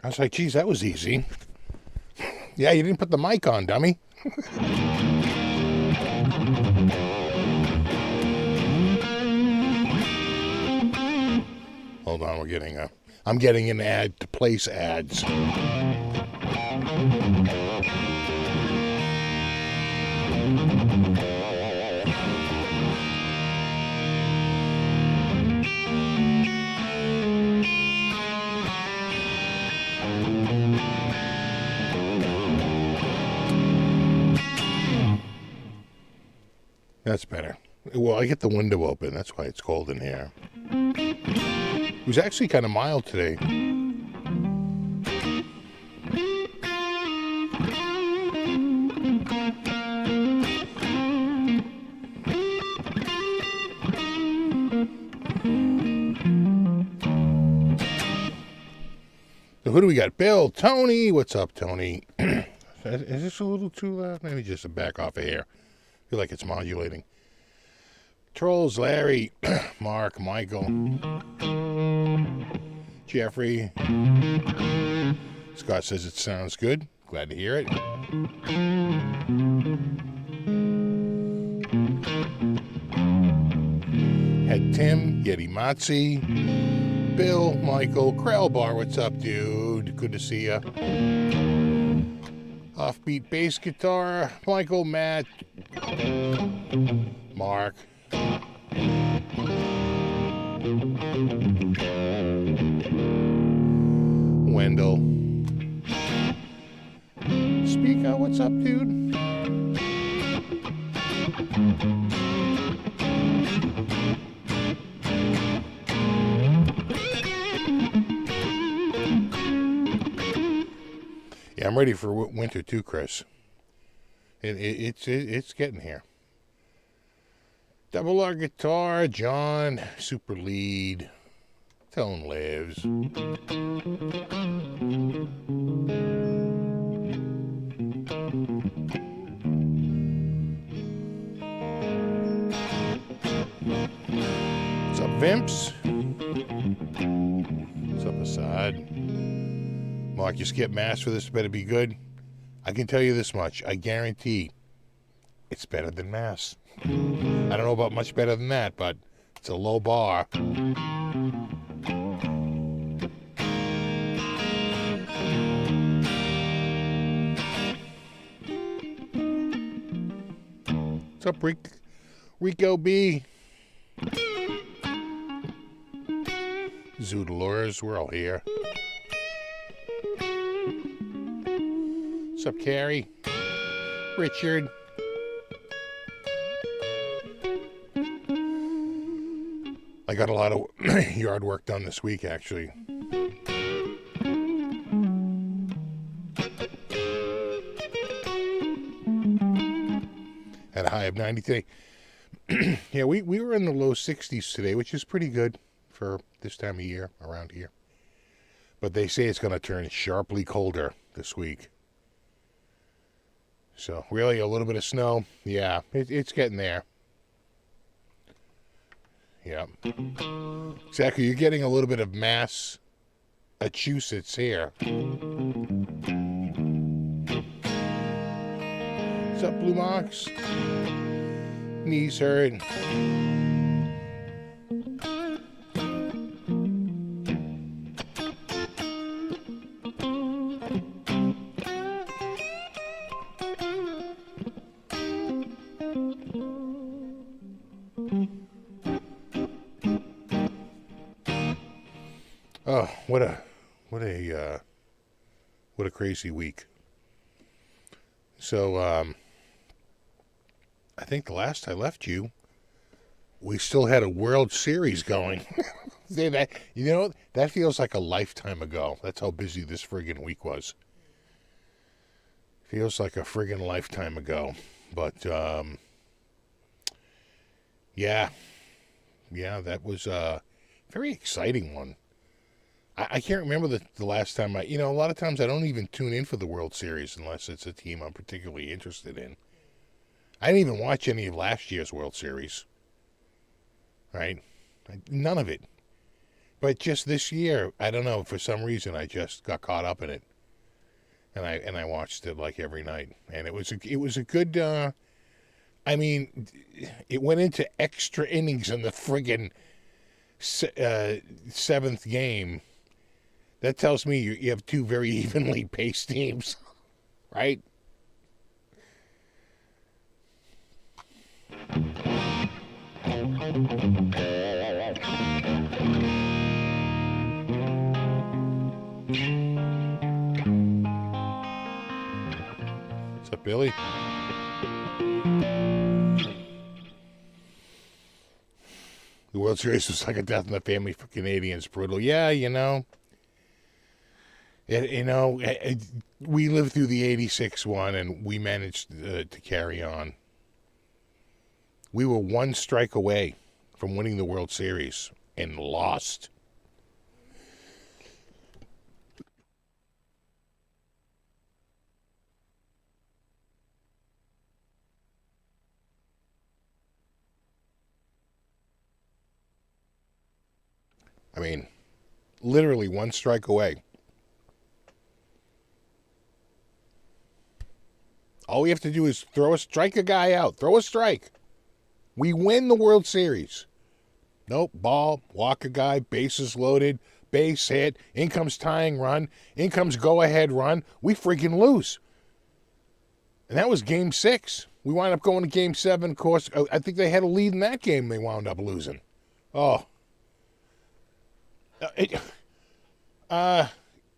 I was like, geez, that was easy. Yeah, you didn't put the mic on, dummy. Hold on, I'm getting an ad to place ads. That's better. Well, I get the window open. That's why it's cold in here. It was actually kind of mild today. So who do we got? Bill, Tony. What's up, Tony? Is this a little too loud? Maybe just to back off of here. I feel like it's modulating. Trolls, Larry, Mark, Michael, Jeffrey. Scott says it sounds good. Glad to hear it. Had Tim, Yeti Matzi, Bill, Michael, Krell Bar. What's up, dude? Good to see ya. Offbeat bass guitar, Michael, Matt, Mark. Wendell. Speaker, what's up, dude? Yeah, I'm ready for winter too, Chris. It's getting here. Double R guitar, John, super lead, Tone lives. What's up, Vimps? What's up, Assad? Mark, you skip mass for this, better be good. I can tell you this much, I guarantee it's better than mass. I don't know about much better than that, but it's a low bar. What's up, Rico B? Zoodalores, we're all here. What's up, Carrie? Richard? I got a lot of yard work done this week, actually. At a high of 90 today. Yeah, we were in the low 60s today, which is pretty good for this time of year around here. But they say it's going to turn sharply colder this week. So, really, a little bit of snow. Yeah, it's getting there. Yeah. Exactly. You're getting a little bit of Massachusetts here. What's up, Blue Mox? Knees hurt. Oh, what a crazy week. So, I think the last I left you, we still had a World Series going. Say that, that feels like a lifetime ago. That's how busy this friggin' week was. Feels like a friggin' lifetime ago. But, yeah, that was a very exciting one. I can't remember the last time a lot of times I don't even tune in for the World Series unless it's a team I'm particularly interested in. I didn't even watch any of last year's World Series. Right? None of it. But just this year, I don't know, for some reason I just got caught up in it. And I watched it like every night. And it was a good it went into extra innings in the friggin' seventh game. That tells me you have two very evenly paced teams, right? What's up, Billy? The World Series was like a death in the family for Canadians. Brutal. Yeah, we lived through the 86 one, and we managed to carry on. We were one strike away from winning the World Series and lost. I mean, literally one strike away. All we have to do is strike a guy out. Throw a strike. We win the World Series. Nope, ball, walk a guy, bases loaded, base hit, in comes tying run, in comes go-ahead run. We freaking lose. And that was Game 6. We wound up going to Game 7. Of course, I think they had a lead in that game. They wound up losing. Oh.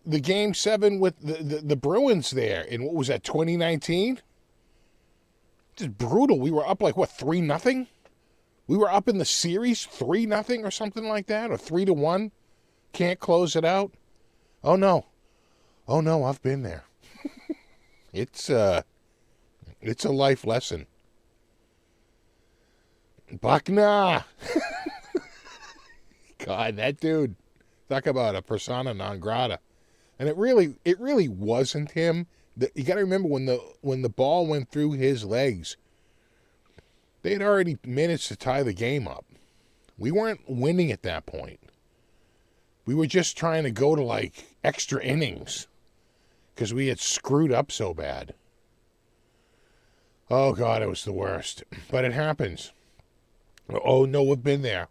The Game 7 with the Bruins there in, what was that, 2019? Just brutal. We were up like, 3-0? We were up in the series 3-0 or something like that, or 3-1. Can't close it out. Oh no, I've been there. It's a life lesson. Buckner. God, that dude. Talk about a persona non grata. And it really wasn't him. You got to remember when the ball went through his legs, they had already managed to tie the game up. We weren't winning at that point. We were just trying to go to like extra innings because we had screwed up so bad. Oh God, it was the worst. But it happens. Oh no, we've been there.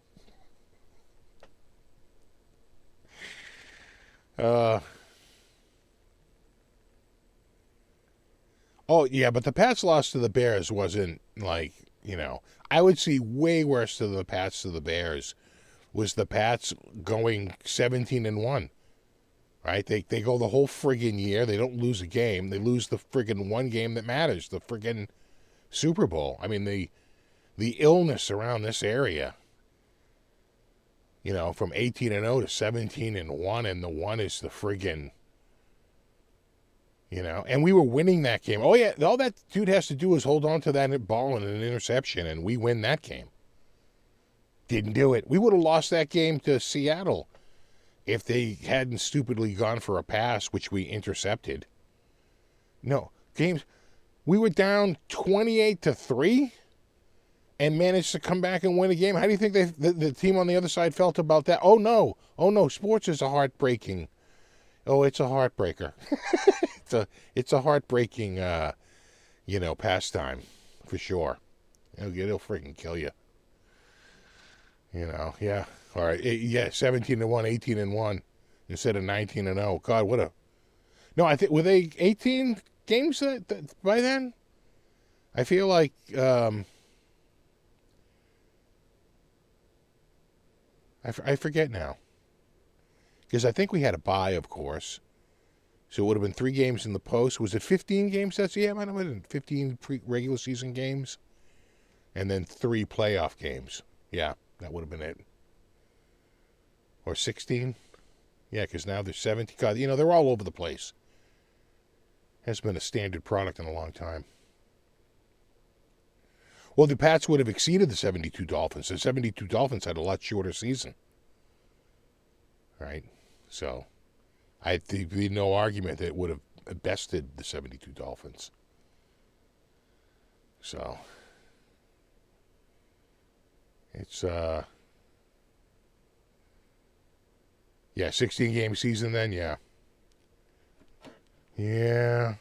Oh yeah, but the Pats loss to the Bears wasn't like, I would see way worse to the Pats to the Bears was the Pats going 17-1. Right? They go the whole friggin' year. They don't lose a game. They lose the friggin' one game that matters, the friggin' Super Bowl. I mean, the illness around this area, from 18-0 to 17-1, and the one is the friggin', and we were winning that game. Oh yeah, all that dude has to do is hold on to that ball and an interception, and we win that game. Didn't do it. We would have lost that game to Seattle if they hadn't stupidly gone for a pass, which we intercepted. No, we were down 28-3 and managed to come back and win a game. How do you think the team on the other side felt about that? Oh no, sports is a heartbreaking. Oh, it's a heartbreaker. it's a heartbreaking, pastime for sure. It'll freaking kill you. Yeah. All right. 17-1, 18-1 instead of 19-0. God, what a. No, I think were they 18 games by then? I feel like. I forget now. Because I think we had a bye, of course. So it would have been 3 games in the post. Was it 15 games? It might have been 15 regular season games. And then 3 playoff games. Yeah, that would have been it. Or 16. Yeah, because now there's 17. God, you know, they're all over the place. Hasn't been a standard product in a long time. Well, the Pats would have exceeded the 72 Dolphins. The 72 Dolphins had a lot shorter season. Right? So, I think there'd be no argument that it would have bested the 72 Dolphins. So, it's, yeah, 16-game season then, yeah. Yeah.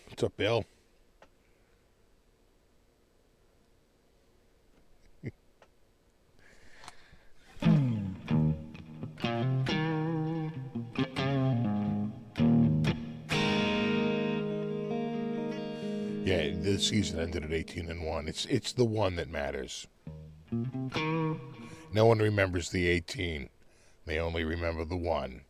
What's up, Bill? Yeah, the season ended at 18-1. It's the one that matters. No one remembers the 18. They only remember the 1.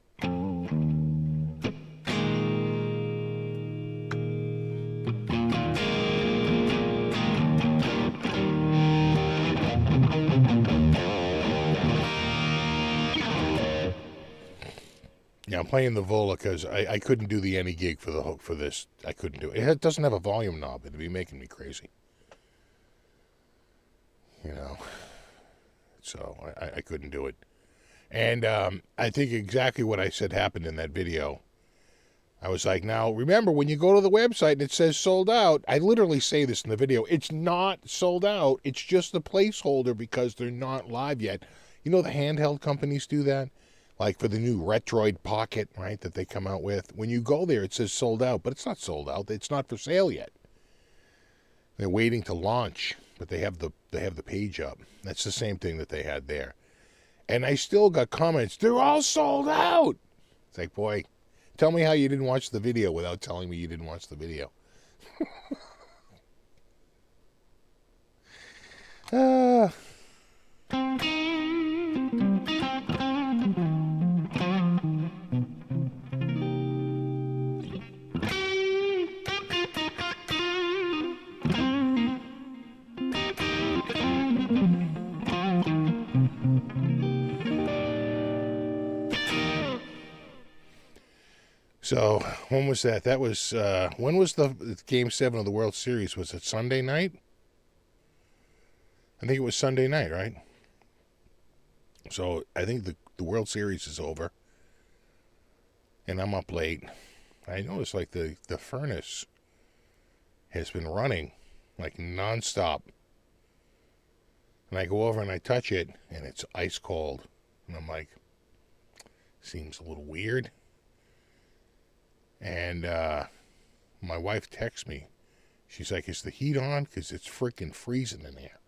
Yeah, I'm playing the Vola because I couldn't do the any gig for the hook for this. I couldn't do it. It doesn't have a volume knob. It'd be making me crazy. You know. So I couldn't do it. And I think exactly what I said happened in that video. I was like, now, remember, when you go to the website and it says sold out, I literally say this in the video, it's not sold out. It's just a placeholder because they're not live yet. You know the handheld companies do that? Like for the new Retroid Pocket, right, that they come out with. When you go there, it says sold out, but it's not sold out. It's not for sale yet. They're waiting to launch, but they have the page up. That's the same thing that they had there. And I still got comments, they're all sold out. It's like, boy, tell me how you didn't watch the video without telling me you didn't watch the video. So, when was that? That was, when was the Game 7 of the World Series? Was it Sunday night? I think it was Sunday night, right? So, I think the World Series is over. And I'm up late. I noticed, like, the furnace has been running, like, nonstop. And I go over and I touch it, and it's ice cold. And I'm like, seems a little weird. And my wife texts me. She's like, is the heat on? Because it's freaking freezing in here.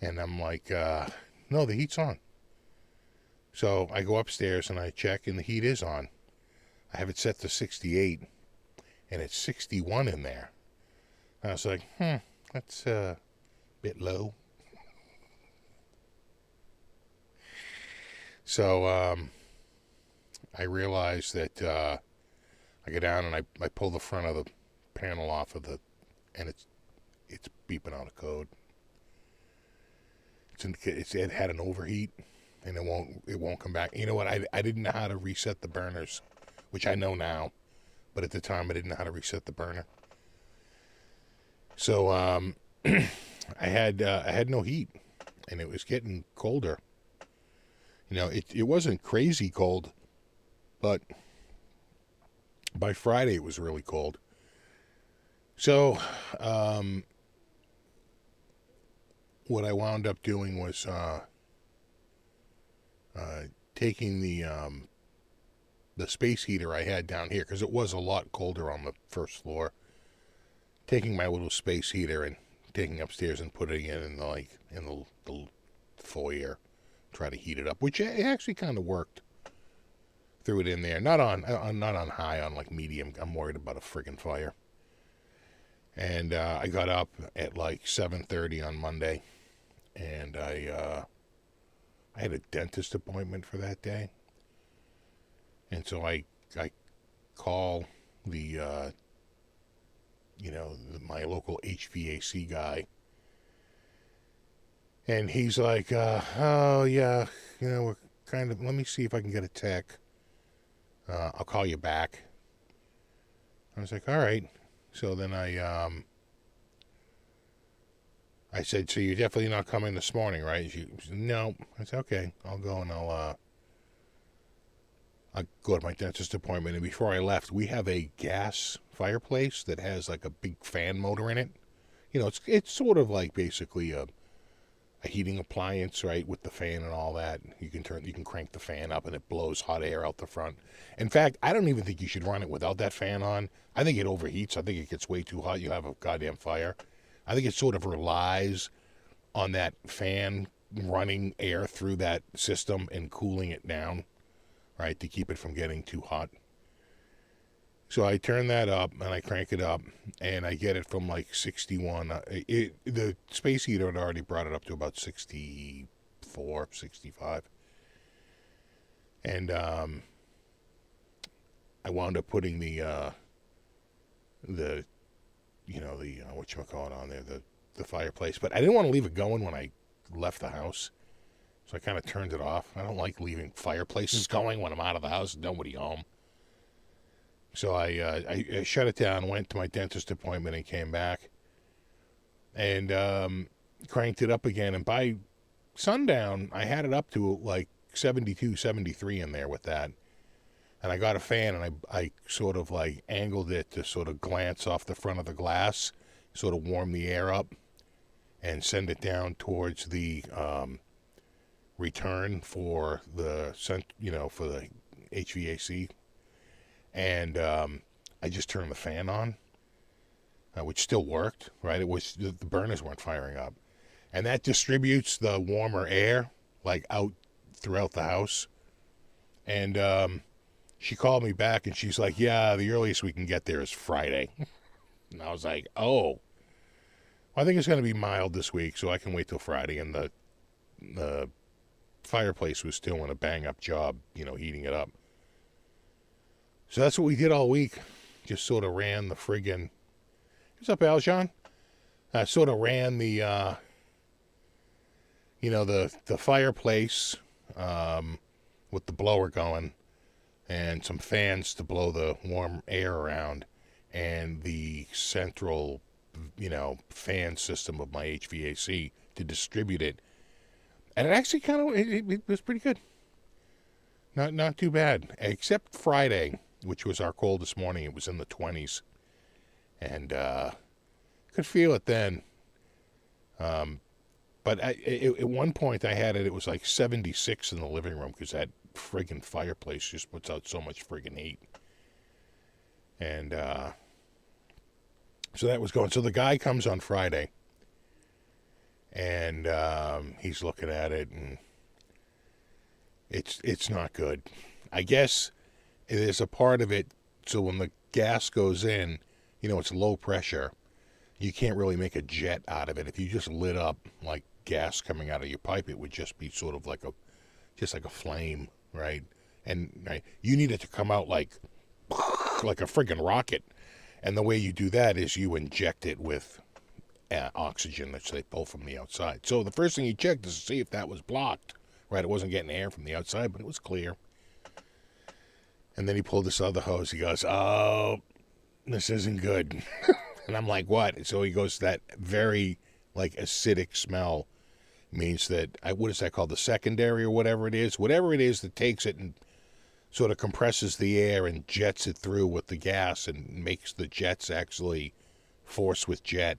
And I'm like, no, the heat's on. So I go upstairs and I check, and the heat is on. I have it set to 68, and it's 61 in there. And I was like, that's a bit low. So I realized that I go down and I pull the front of the panel off of the, and it's beeping out a code. It had an overheat, and it won't come back. You know what? I didn't know how to reset the burners, which I know now, but at the time I didn't know how to reset the burner. So I had no heat, and it was getting colder. You know, it wasn't crazy cold, but by Friday it was really cold. So what I wound up doing was taking the space heater I had down here, because it was a lot colder on the first floor. Taking my little space heater and taking upstairs and putting it in the foyer, try to heat it up, which it actually kind of worked. Threw it in there, not on high, on like medium. I'm worried about a friggin' fire. And I got up at like 7:30 on Monday, and I had a dentist appointment for that day. And so I call the my local HVAC guy. And he's like, oh, yeah, we're kind of, let me see if I can get a tech. I'll call you back. I was like, all right. So then I said, so you're definitely not coming this morning, right? She said, no. I said, okay, I'll go and I'll go to my dentist appointment. And before I left, we have a gas fireplace that has like a big fan motor in it. It's sort of like basically a heating appliance, right, with the fan and all that. You can crank the fan up and it blows hot air out the front. In fact, I don't even think you should run it without that fan on. I think it overheats. I think it gets way too hot. You have a goddamn fire. I think it sort of relies on that fan running air through that system and cooling it down, right, to keep it from getting too hot. So I turn that up and I crank it up and I get it from like 61. The space heater had already brought it up to about 64, 65. And I wound up putting the whatchamacallit on there, the fireplace. But I didn't want to leave it going when I left the house. So I kind of turned it off. I don't like leaving fireplaces going when I'm out of the house and nobody home. So I shut it down, went to my dentist appointment, and came back. And cranked it up again. And by sundown, I had it up to like 72, 73 in there with that. And I got a fan, and I sort of like angled it to sort of glance off the front of the glass, sort of warm the air up, and send it down towards the return for the for the HVAC. And I just turned the fan on, which still worked, right? It was the burners weren't firing up, and that distributes the warmer air like out throughout the house. And she called me back, and she's like, "Yeah, the earliest we can get there is Friday." And I was like, "Oh, well, I think it's going to be mild this week, so I can wait till Friday." And the fireplace was still in a bang-up job, heating it up. So that's what we did all week. Just sort of ran the friggin'... What's up, Aljon? Sort of ran the, the fireplace with the blower going and some fans to blow the warm air around and the central, fan system of my HVAC to distribute it. And it actually it was pretty good. Not too bad, except Friday, which was our coldest morning. It was in the 20s. And could feel it then. But at one point I had it was like 76 in the living room because that friggin' fireplace just puts out so much friggin' heat. And so that was going. So the guy comes on Friday. And he's looking at it, and it's not good. I guess there's a part of it, so when the gas goes in, it's low pressure. You can't really make a jet out of it. If you just lit up like gas coming out of your pipe, it would just be sort of like a flame, right? And right, you need it to come out like a friggin' rocket. And the way you do that is you inject it with oxygen that they pull from the outside. So the first thing he checked is to see if that was blocked, right? It wasn't getting air from the outside, but it was clear. And then he pulled this other hose. He goes, "Oh, this isn't good." And I'm like, "What?" So he goes, "That very like acidic smell means that what is that called? The secondary or whatever it is that takes it and sort of compresses the air and jets it through with the gas and makes the jets actually force with jet."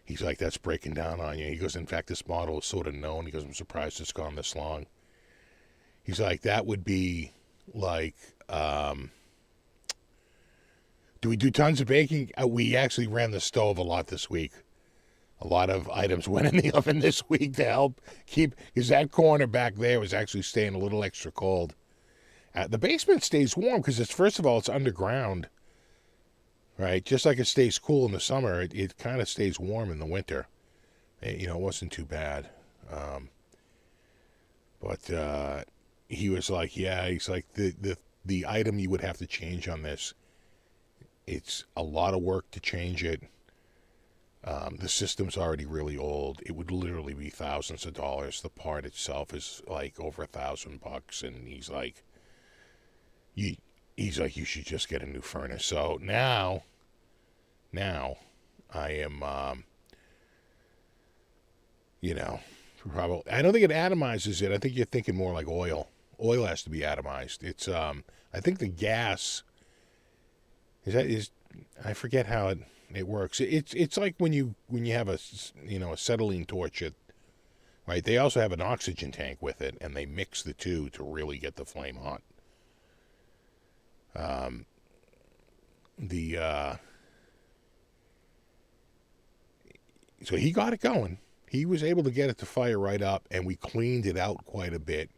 He's like, "That's breaking down on you." He goes, "In fact, this model is sort of known." He goes, "I'm surprised it's gone this long." He's like, "That would be like, do we do tons of baking?" We actually ran the stove a lot this week. A lot of items went in the oven this week to help keep, because that corner back there was actually staying a little extra cold. The basement stays warm because first of all, it's underground. Right, just like it stays cool in the summer, it kind of stays warm in the winter. It wasn't too bad. But he was like, "Yeah," he's like, the item you would have to change on this It's a lot of work to change it. The system's already really old. It would literally be thousands of dollars. The part itself is like over $1,000, and he's like, you should just get a new furnace. So now I am, probably. I don't think it atomizes it. I think you're thinking more like oil. Oil has to be atomized. It's, I think the gas is. I forget how it works. It's like when you have a acetylene torch, right? They also have an oxygen tank with it, and they mix the two to really get the flame hot. So he got it going. He was able to get it to fire right up, and we cleaned it out quite a bit.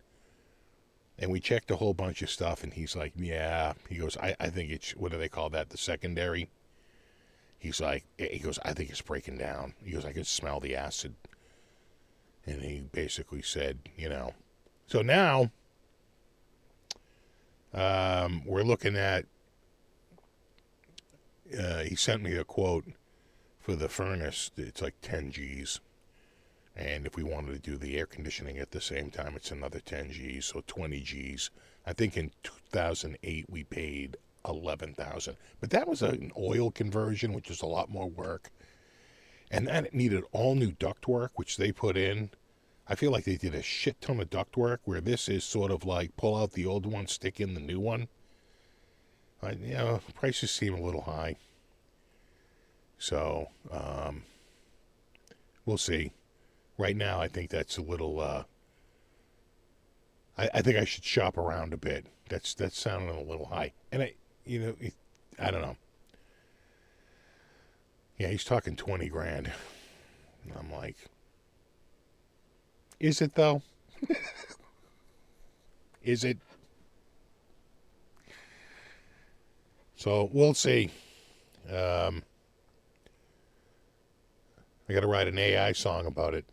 And we checked a whole bunch of stuff, and he's like, yeah. He goes, I think it's, what do they call that, the secondary? He goes, I think it's breaking down. He goes, I can smell the acid. And he basically said, So now, we're looking at, he sent me a quote for the furnace. It's like 10 G's. And if we wanted to do the air conditioning at the same time, it's another 10 G's, so 20 G's. I think in 2008 we paid $11,000. But that was an oil conversion, which is a lot more work. And that needed all new ductwork, which they put in. I feel like they did a shit ton of ductwork, where this is sort of like pull out the old one, stick in the new one. Prices seem a little high. So, we'll see. Right now, I think that's a little, I think I should shop around a bit. That's sounding a little high. And I don't know. Yeah, he's talking 20 grand. And I'm like, is it though? Is it? So we'll see. I got to write an AI song about it,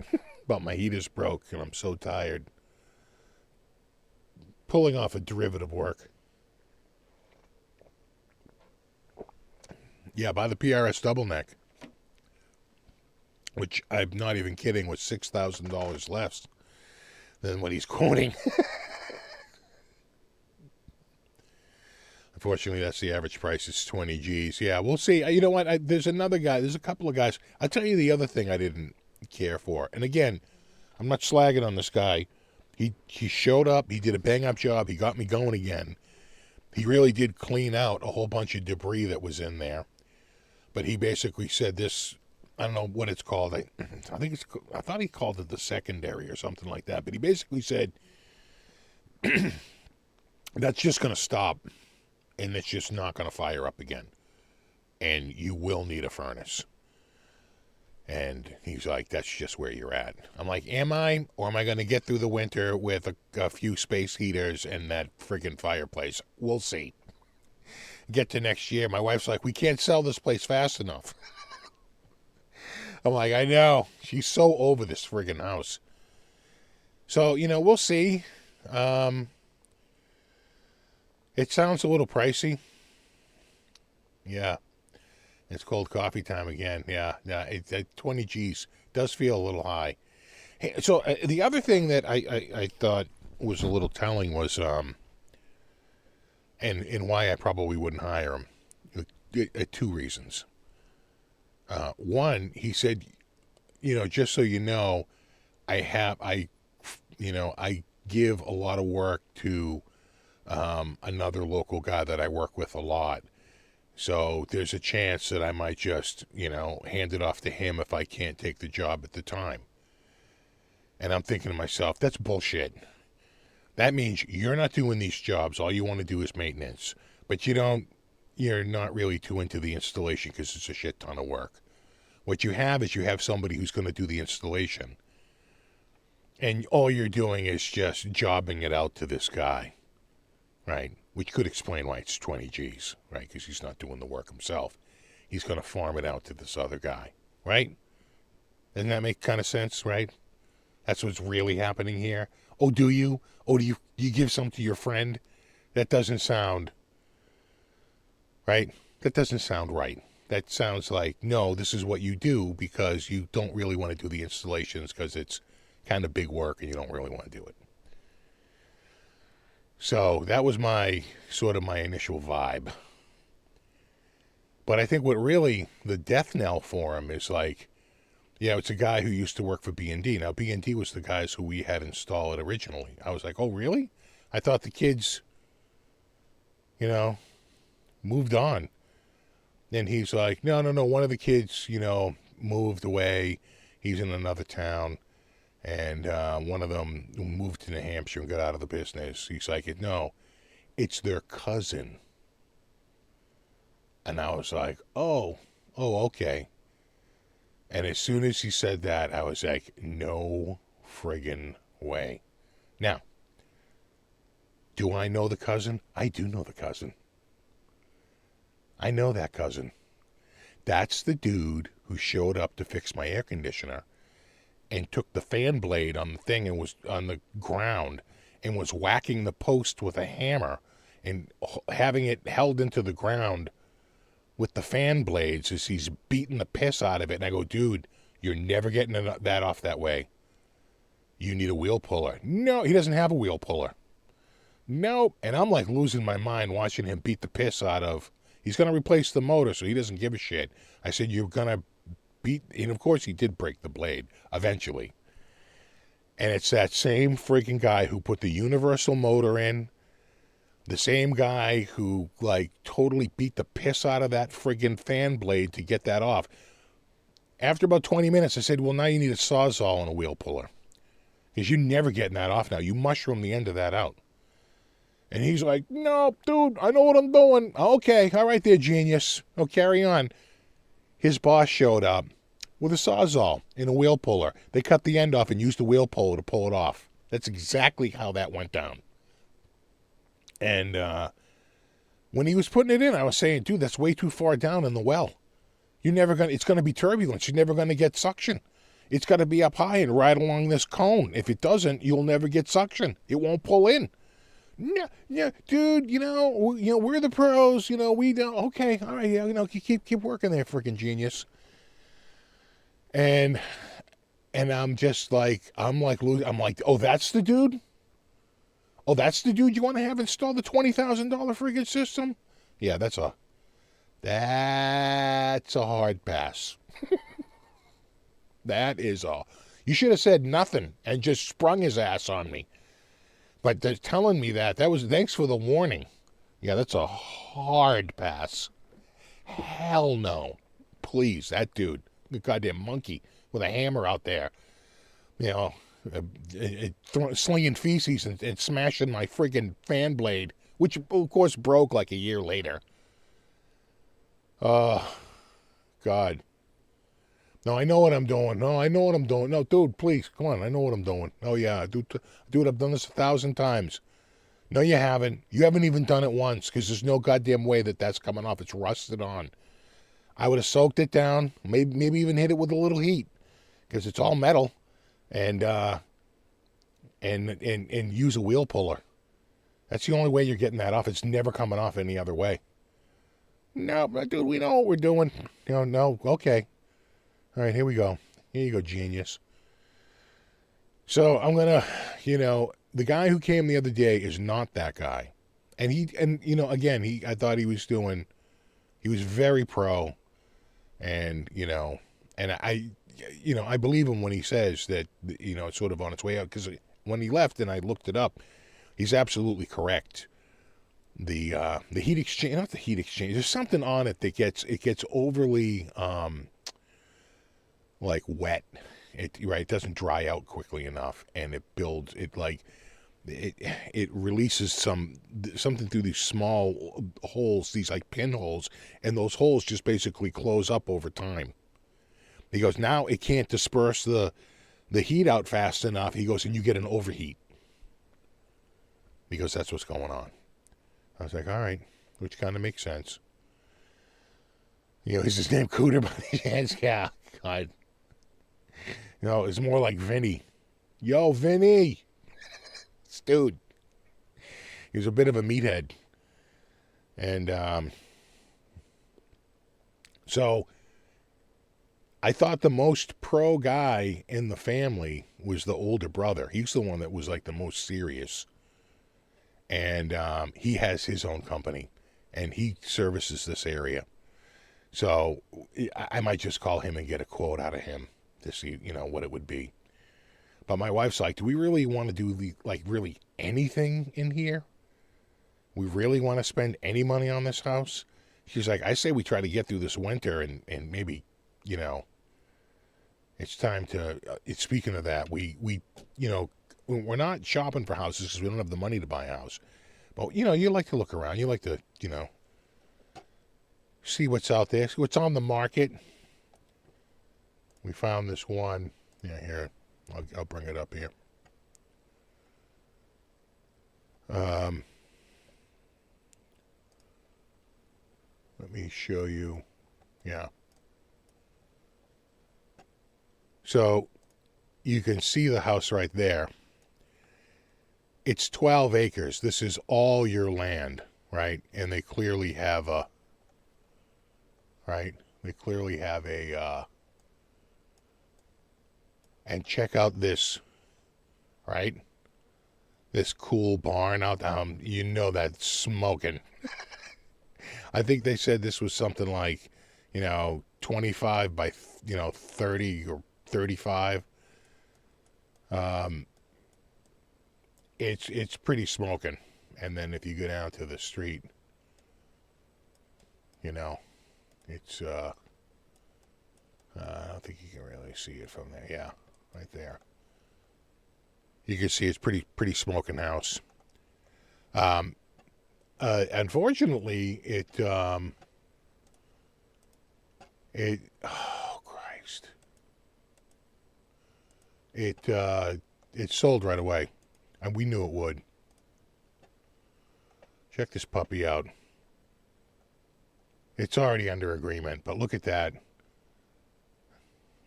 about my heaters broke, and I'm so tired. Pulling off a derivative work. Yeah, buy the PRS double neck, which I'm not even kidding, was $6,000 less than what he's quoting. Unfortunately, that's the average price. It's 20 G's. Yeah, we'll see. You know what? There's another guy. There's a couple of guys. I'll tell you the other thing I didn't care for. And again, I'm not slagging on this guy. He showed up. He did a bang-up job. He got me going again. He really did clean out a whole bunch of debris that was in there. But he basically said this, I don't know what it's called. I thought he called it the secondary or something like that. But he basically said, that's just going to stop. And it's just not going to fire up again. And you will need a furnace. And he's like, that's just where you're at. I'm like, am I? Or am I going to get through the winter with a few space heaters and that friggin' fireplace? We'll see. Get to next year. My wife's like, we can't sell this place fast enough. I'm like, I know. She's so over this friggin' house. So, we'll see. It sounds a little pricey. Yeah. It's cold coffee time again. Yeah. It's 20 G's. Does feel a little high. Hey, so the other thing that I thought was a little telling was, and why I probably wouldn't hire him, two reasons. One, he said, just so you know, I give a lot of work to another local guy that I work with a lot. So there's a chance that I might just, hand it off to him if I can't take the job at the time. And I'm thinking to myself, that's bullshit. That means you're not doing these jobs. All you want to do is maintenance. But you're not really too into the installation because it's a shit ton of work. What you have is somebody who's going to do the installation. And all you're doing is just jobbing it out to this guy. Right, which could explain why it's 20 G's, right? Because he's not doing the work himself. He's going to farm it out to this other guy, right? Doesn't that make kind of sense, right? That's what's really happening here. Oh, do you? Oh, do you give some to your friend? That doesn't sound right. That doesn't sound right. That sounds like, no, this is what you do because you don't really want to do the installations because it's kind of big work and you don't really want to do it. So that was my initial vibe. But I think what really the death knell for him is like, yeah, it's a guy who used to work for B&D. Now, B&D was the guys who we had install it originally. I was like, oh, really? I thought the kids, moved on. And he's like, no. One of the kids, moved away. He's in another town. And one of them moved to New Hampshire and got out of the business. He's like, no, it's their cousin. And I was like, oh, okay. And as soon as he said that, I was like, no friggin' way. Now, do I know the cousin? I do know the cousin. I know that cousin. That's the dude who showed up to fix my air conditioner and took the fan blade on the thing and was on the ground and was whacking the post with a hammer and having it held into the ground with the fan blades as he's beating the piss out of it. And I go, dude, you're never getting that off that way. You need a wheel puller. No, he doesn't have a wheel puller. Nope. And I'm like losing my mind watching him beat the piss out of. He's going to replace the motor, so he doesn't give a shit. I said, you're going to beat. And of course, he did break the blade eventually. And it's that same freaking guy who put the universal motor in. The same guy who, totally beat the piss out of that friggin' fan blade to get that off. After about 20 minutes, I said, well, now you need a Sawzall and a wheel puller. Because you're never getting that off now. You mushroom the end of that out. And he's like, no, dude, I know what I'm doing. Okay, all right there, genius. Oh, carry on. His boss showed up with a Sawzall and a wheel puller. They cut the end off and used the wheel puller to pull it off. That's exactly how that went down. And when he was putting it in, I was saying, dude, that's way too far down in the well. It's going to be turbulence. You're never going to get suction. It's got to be up high and right along this cone. If it doesn't, you'll never get suction. It won't pull in. Yeah, dude, we're the pros. We don't. Okay, all right, yeah, keep working there, freaking genius. And I'm just like, I'm like, oh, that's the dude? Oh, that's the dude you want to have install the $20,000 friggin' system? Yeah, that's a hard pass. That is you should have said nothing and just sprung his ass on me. But they're telling me thanks for the warning. Yeah, that's a hard pass. Hell no. Please, that dude, the goddamn monkey with a hammer out there, slinging feces and smashing my friggin' fan blade, which of course broke like a year later. Oh, God. No, I know what I'm doing. No, dude, please, come on. I know what I'm doing. Oh, yeah, dude, I've done this 1,000 times. No, you haven't. You haven't even done it once because there's no goddamn way that's coming off. It's rusted on. I would have soaked it down, maybe even hit it with a little heat because it's all metal. And use a wheel puller. That's the only way you're getting that off. It's never coming off any other way. No, dude, we know what we're doing. No, okay. All right, here we go. Here you go, genius. So I'm gonna, the guy who came the other day is not that guy, and again, I thought he was very pro, and I believe him when he says that, it's sort of on its way out, because when he left and I looked it up, he's absolutely correct. The heat exchange, not the heat exchange, there's something on it that gets overly, wet. It doesn't dry out quickly enough, and it builds, it releases something through these small holes, these pinholes, and those holes just basically close up over time. He goes, now it can't disperse the heat out fast enough. He goes, and you get an overheat. Because that's what's going on. I was like, all right, which kind of makes sense. Is his name Cooter by the hands? Yeah, God. It's more like Vinny. Yo, Vinny! Dude. He was a bit of a meathead. And, So I thought the most pro guy in the family was the older brother. He's the one that was like the most serious. And he has his own company, and he services this area. So I might just call him and get a quote out of him to see, what it would be. But my wife's like, do we really want to do really anything in here? We really want to spend any money on this house? She's like, I say we try to get through this winter and maybe, it's time to, speaking of that, we we're not shopping for houses because we don't have the money to buy a house. But, you like to look around. You like to, see what's out there, see what's on the market. We found this one. Yeah, here. I'll bring it up here. Let me show you. Yeah. So you can see the house right there. It's 12 acres. This is all your land, right? And they clearly have a, and check out this, right? This cool barn out there. That's smoking. I think they said this was something like, 25 by, 30 or 35. It's pretty smoking. And then if you go down to the street, it's, I don't think you can really see it from there. Yeah, right there. You can see it's pretty smoking house. Unfortunately, oh Christ. It sold right away, and we knew it would. Check this puppy out. It's already under agreement, but look at that.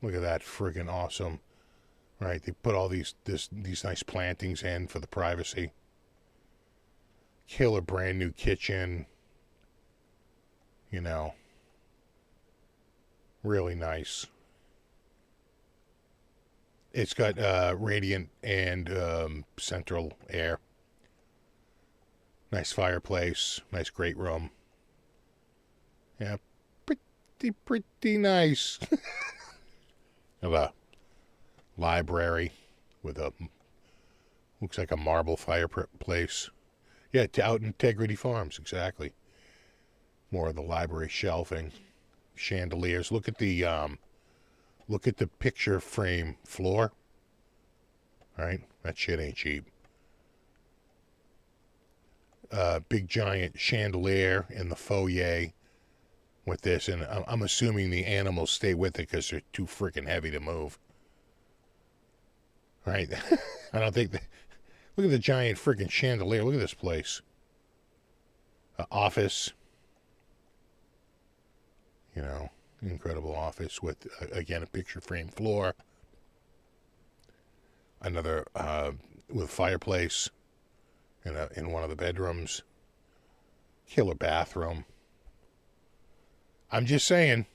Look at that, friggin' awesome. Right, they put all these nice plantings in for the privacy. Killer brand new kitchen. Really nice. It's got radiant and central air. Nice fireplace. Nice great room. Yeah, pretty nice. Have a library with looks like a marble fireplace. Yeah, out Integrity Farms, exactly. More of the library shelving, chandeliers. Look at the picture frame floor. All right, that shit ain't cheap. Big giant chandelier in the foyer with this, and I'm assuming the animals stay with it because they're too freaking heavy to move. Right? I don't think look at the giant freaking chandelier. Look at this place. Office. Incredible office with, again, a picture frame floor. Another, with a fireplace in one of the bedrooms. Killer bathroom. I'm just saying,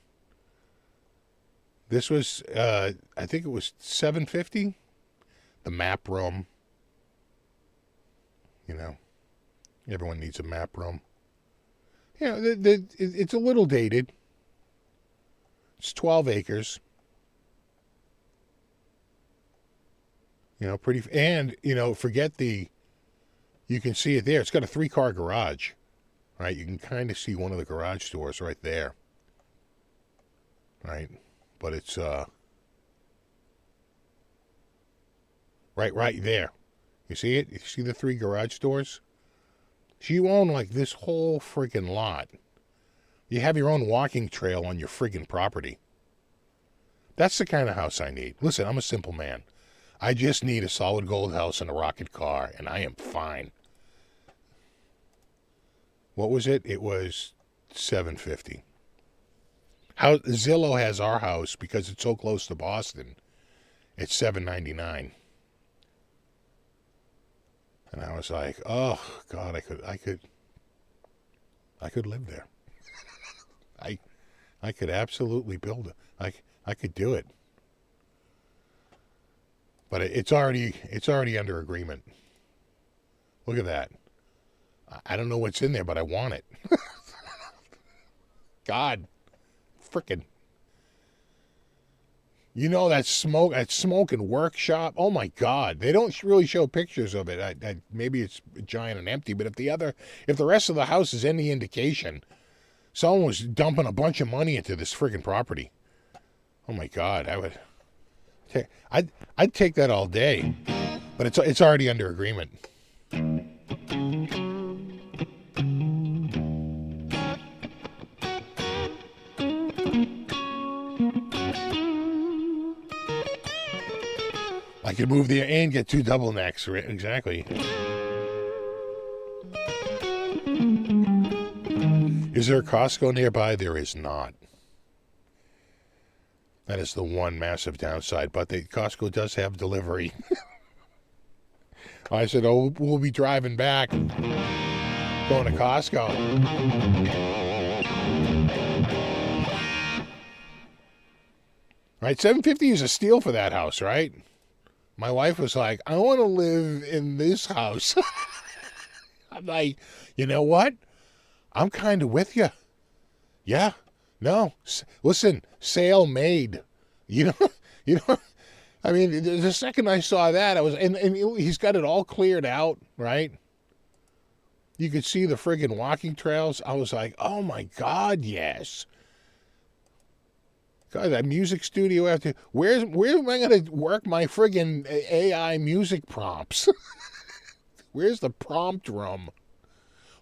this was, I think it was $750. The map room. Everyone needs a map room. It's a little dated. It's 12 acres. Pretty, and, forget you can see it there. It's got a 3-car garage, right? You can kind of see one of the garage doors right there, right? But it's, right there. You see it? You see the 3 garage doors? So you own, this whole friggin' lot. You have your own walking trail on your friggin' property. That's the kind of house I need. Listen, I'm a simple man. I just need a solid gold house and a rocket car, and I am fine. What was it? It was $750. Zillow has our house because it's so close to Boston. It's $799. And I was like, oh God, I could live there. I could absolutely build it. I could do it. But it's already under agreement. Look at that. I don't know what's in there, but I want it. God, frickin'. You know that smoking workshop? Oh my God! They don't really show pictures of it. Maybe it's giant and empty, but if the rest of the house is any indication, someone was dumping a bunch of money into this friggin' property. Oh my God! I'd take that all day, but it's already under agreement. I could move there and get 2 double necks. Exactly. Is there a Costco nearby? There is not. That is the one massive downside. But Costco does have delivery. I said, we'll be driving back, going to Costco. Right, $750 is a steal for that house, right? My wife was like, I want to live in this house. I'm like, you know what? I'm kind of with you. Yeah. No. Listen, sale made. You know. I mean, the second I saw that, and he's got it all cleared out, right? You could see the friggin' walking trails. I was like, oh my God, yes. God, that music studio after where am I gonna work my friggin' AI music prompts? Where's the prompt room?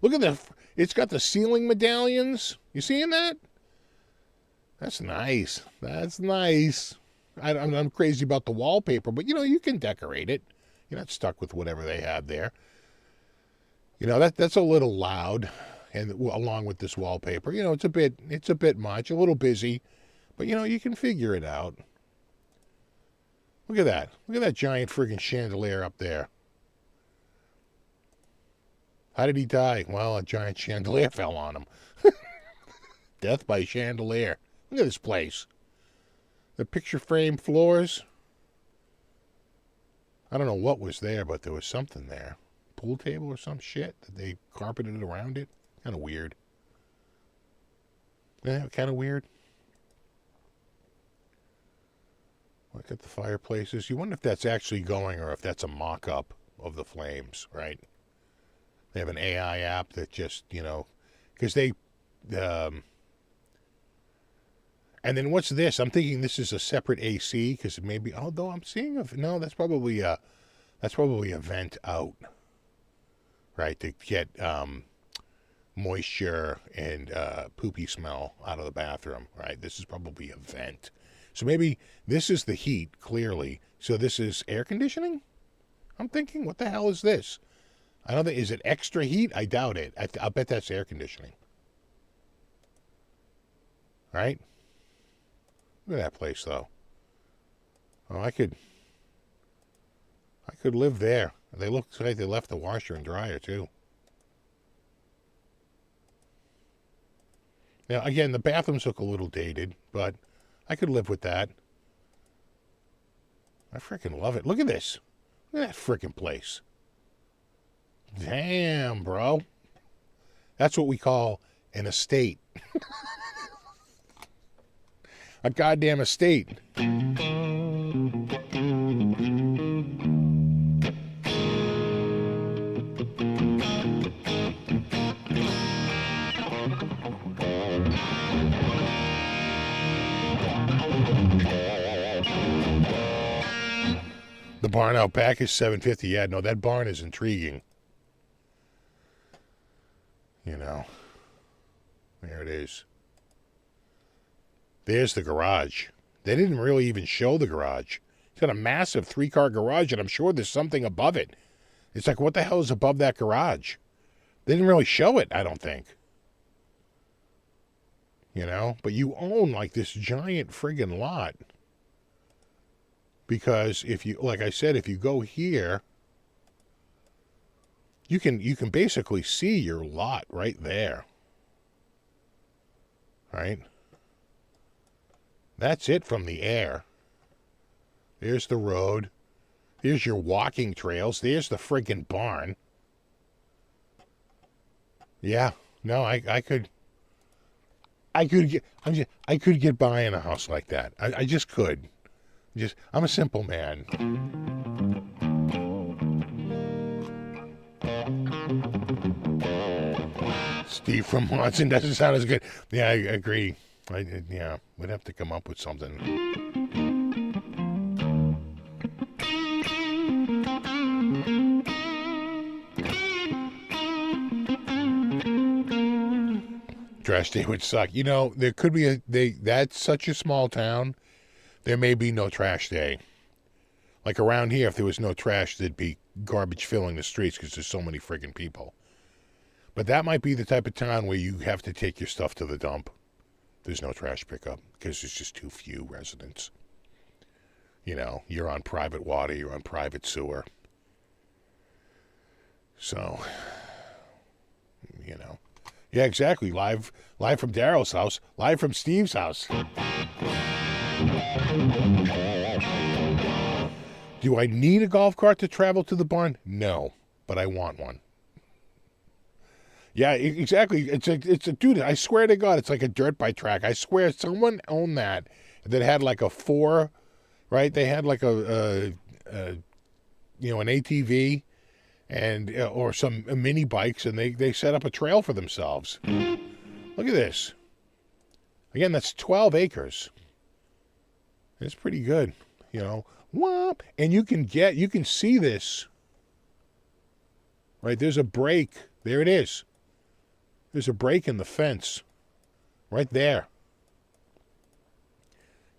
Look at it's got the ceiling medallions. You seeing that? That's nice. That's nice. I'm crazy about the wallpaper, but you can decorate it. You're not stuck with whatever they have there. That's a little loud, and along with this wallpaper, it's a bit much, a little busy. But, you can figure it out. Look at that. Look at that giant friggin' chandelier up there. How did he die? Well, a giant chandelier fell on him. Death by chandelier. Look at this place. The picture frame floors. I don't know what was there, but there was something there. Pool table or some shit that they carpeted around it. Kind of weird. Yeah, kind of weird. Look at the fireplaces. You wonder if that's actually going or if that's a mock-up of the flames, right? They have an AI app that just, because they, and then what's this? I'm thinking this is a separate AC because maybe, although I'm seeing no, that's probably a vent out, right? To get moisture and poopy smell out of the bathroom, right? This is probably a vent. So maybe this is the heat, clearly. So this is air conditioning? I'm thinking, what the hell is this? I don't think, is it extra heat? I doubt it. I'll bet that's air conditioning. Right? Look at that place, though. Oh, I could live there. They look like they left the washer and dryer, too. Now, again, the bathrooms look a little dated, but I could live with that. I freaking love it. Look at this. Look at that freaking place. Damn, bro. That's what we call an estate. A goddamn estate. The barn out back is $750. Yeah, no, that barn is intriguing. There it is. There's the garage. They didn't really even show the garage. It's got a massive 3-car garage, and I'm sure there's something above it. It's like, what the hell is above that garage? They didn't really show it, I don't think. But you own, like, this giant friggin' lot. Because if you, like I said, if you go here, you can basically see your lot right there. Right? That's it from the air. There's the road. There's your walking trails. There's the friggin' barn. Yeah. No, I could get by in a house like that. I just could. I'm a simple man. Steve from Monson doesn't sound as good. Yeah, I agree. Yeah, we'd have to come up with something. Trash day would suck. You know, there could be that's such a small town, there may be no trash day. Like around here, if there was no trash, there'd be garbage filling the streets because there's so many friggin' people. But that might be the type of town where you have to take your stuff to the dump. There's no trash pickup because there's just too few residents. You know, you're on private water, you're on private sewer. So, you know. Yeah, exactly. Live from Daryl's house. Live from Steve's house. Do I need a golf cart to travel to the barn? No, but I want one. Yeah, exactly. It's a dude. I swear to God, it's like a dirt bike track. I swear, someone owned that had like a 4, right? They had like an ATV and or some mini bikes, and they set up a trail for themselves. Look at this. Again, that's 12 acres. It's pretty good, you know. Whoop. And you can see this. Right, there's a break. There it is. There's a break in the fence. Right there.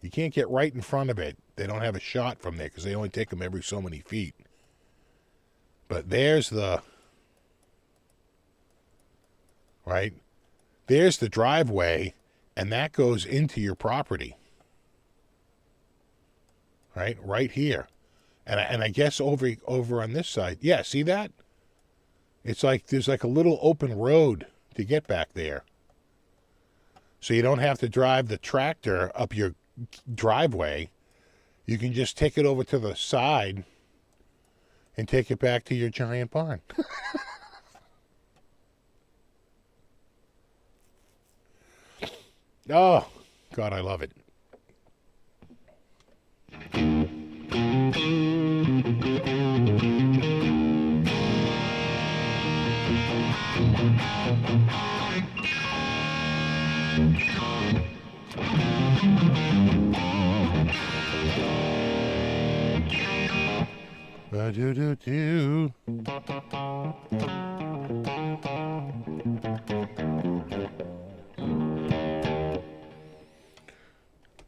You can't get right in front of it. They don't have a shot from there because they only take them every so many feet. But there's the... Right? There's the driveway, and that goes into your property. Right here. And I guess over on this side. Yeah, see that? It's like there's like a little open road to get back there. So you don't have to drive the tractor up your driveway. You can just take it over to the side and take it back to your giant barn. Oh, God, I love it. Ba-do-do-do.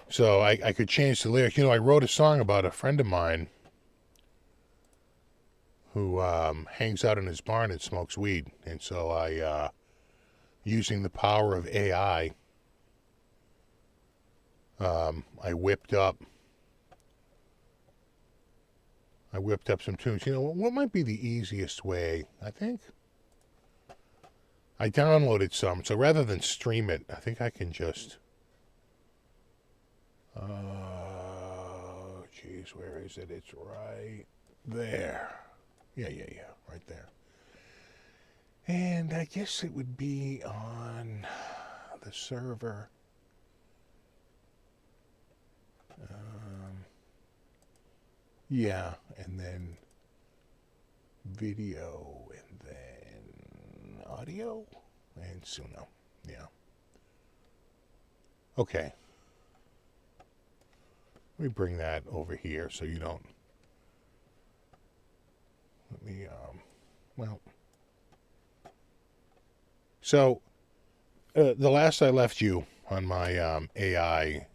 So I could change the lyric. You know, I wrote a song about a friend of mine who hangs out in his barn and smokes weed. And so I, using the power of AI, I whipped up some tunes. You know, what might be the easiest way? I think I downloaded some. So rather than stream it, I think I can just... Geez, where is it? It's right there. Yeah, right there. And I guess it would be on the server. Yeah, and then video, and then audio, and Suno. Yeah. Okay. Let me bring that over here so you don't... Let me, well... So, the last I left you on my AI...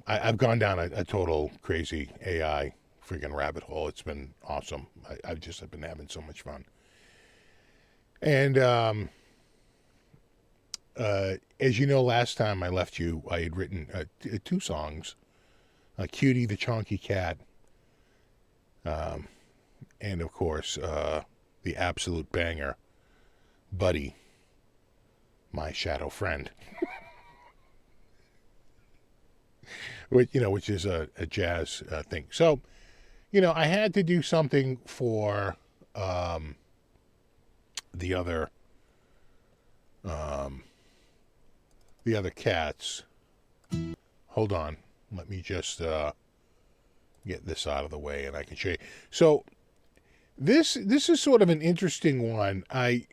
I've gone down a total crazy AI freaking rabbit hole. It's been awesome. I've been having so much fun. And, as you know, last time I left you, I had written 2 songs. Cutie the Chonky Cat. And, of course, the absolute banger, Buddy, my shadow friend. Which is a jazz thing. So, I had to do something for the other cats. Hold on, let me just get this out of the way, and I can show you. So, this is sort of an interesting one. I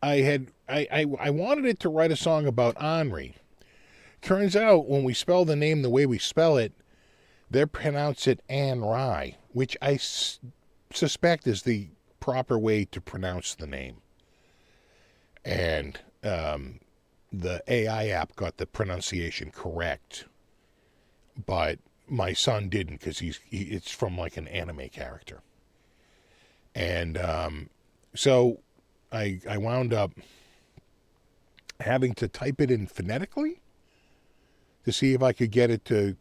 wanted it to write a song about Henri. Turns out, when we spell the name the way we spell it, they pronounce it Anri, which I suspect is the proper way to pronounce the name. And the AI app got the pronunciation correct, but my son didn't, because it's from like an anime character. And so I wound up having to type it in phonetically to see if I could get it to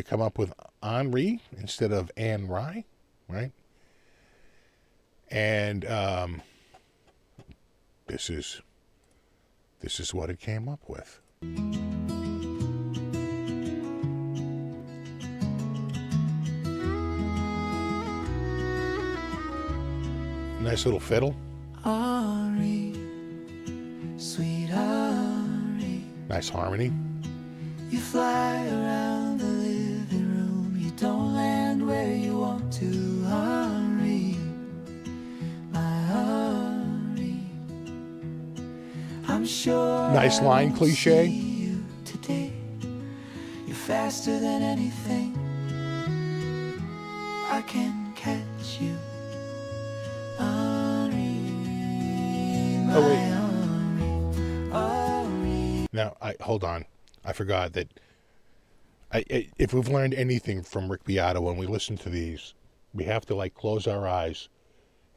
come up with Henri instead of Anri, right? And this is what it came up with. Nice little fiddle. Henri, sweet Henri. Nice harmony. You fly around the living room. You don't land where you want to, Henri. My Henri. I'm sure nice line cliche. You today. You're faster than anything. I can catch you. Oh, wait. Now, hold on. I forgot that if we've learned anything from Rick Beato when we listen to these, we have to like close our eyes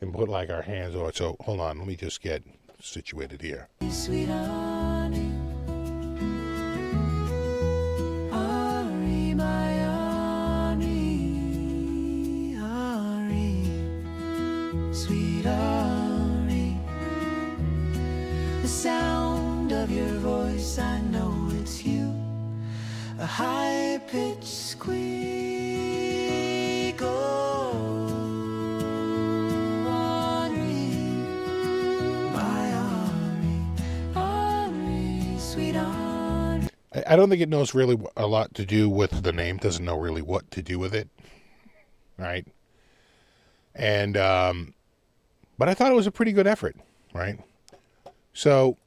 and put like our hands on it. So hold on, let me just get situated here. Sweet honey, Henri, my honey, Henri, sweet Henri. The sound of your voice, I know it's you. A high-pitched squeak, oh, Henri, my Henri, sweet Henri. I don't think it knows really a lot to do with the name. Doesn't know really what to do with it, right? And but I thought it was a pretty good effort, right? So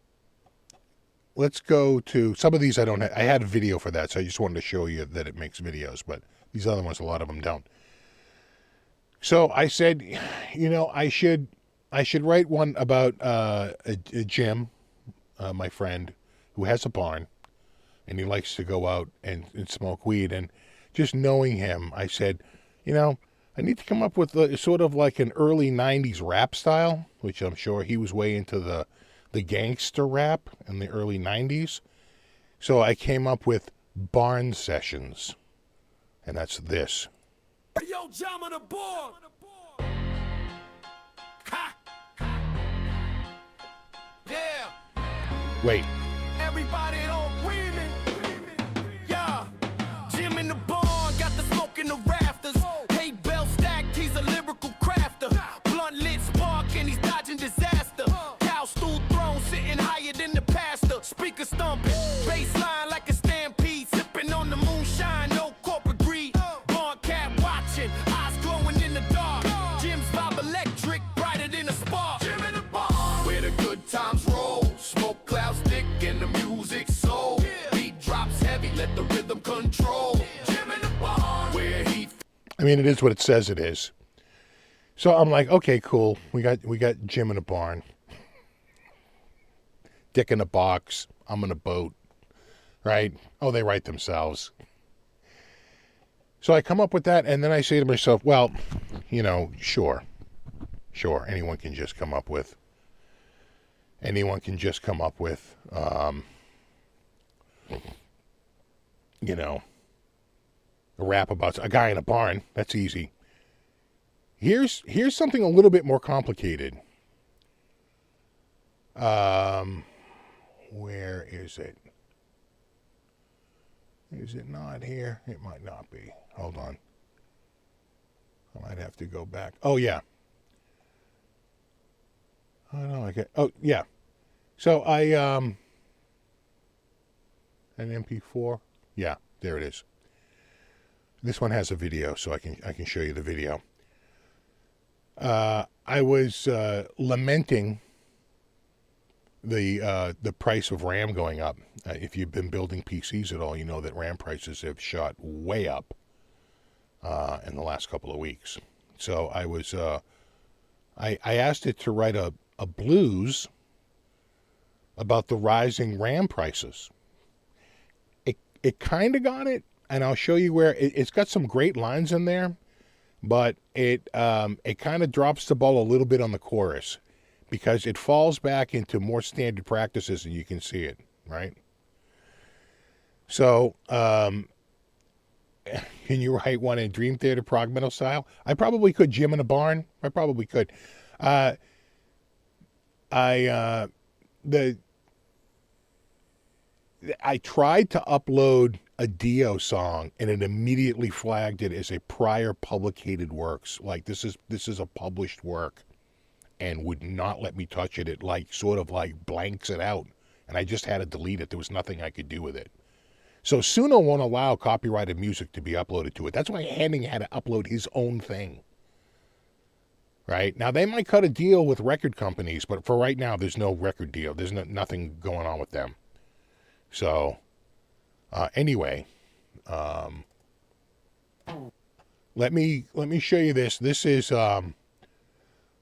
let's go to some of these. I had a video for that, so I just wanted to show you that it makes videos, but these other ones, a lot of them don't. So I said, I should write one about a Jim, my friend, who has a barn, and he likes to go out and smoke weed. And just knowing him, I said, I need to come up with sort of like an early 90s rap style, which I'm sure he was way into the gangster rap in the early 90s. So I came up with Barn Sessions, and that's this. Yo, jam on the board. Ha. Yeah. Wait. Everybody on women. Yeah. Jim in the barn, got the smoke in the rafters. Hey, bell stacked, he's a lyrical crafter. Blunt lit spark and he's dodging disaster. Cow stool throne sitting higher than the pastor. Speaker stumping, bass line like a stampede. Sipping on the moonshine, no corporate greed. Barn cat watching, eyes glowing in the dark. Jim's vibe electric, brighter than a spark. Jim in the barn, where the good times roll. Smoke clouds thick and the music soul. Beat drops heavy, let the rhythm control. Jim in the barn, where he. I mean, it is what it says it is. So I'm like, okay, cool. We got Jim in a barn. Dick in a box. I'm in a boat. Right? Oh, they write themselves. So I come up with that, and then I say to myself, well, sure. Anyone can just come up with a rap about a guy in a barn. That's easy. Here's something a little bit more complicated. Where is it? Is it not here? It might not be. Hold on. I might have to go back. Oh, yeah. Oh, no, I get... Oh, yeah. So I, an MP4. Yeah, there it is. This one has a video, so I can show you the video. I was lamenting the price of RAM going up. If you've been building PCs at all, you know that RAM prices have shot way up in the last couple of weeks. So I was I asked it to write a blues about the rising RAM prices. It kind of got it, and I'll show you where it's got some great lines in there, but it kind of drops the ball a little bit on the chorus because it falls back into more standard practices, and you can see it, right? So, can you write one in Dream Theater prog metal style? I probably could. Jim in a Barn? I probably could. I tried to upload a Dio song, and it immediately flagged it as a prior publicated works. Like, this is a published work, and would not let me touch it. It sort of blanks it out, and I just had to delete it. There was nothing I could do with it. So Suno won't allow copyrighted music to be uploaded to it. That's why Henning had to upload his own thing. Right? Now, they might cut a deal with record companies, but for right now, there's no record deal. There's nothing going on with them. So, anyway, let me show you this. This is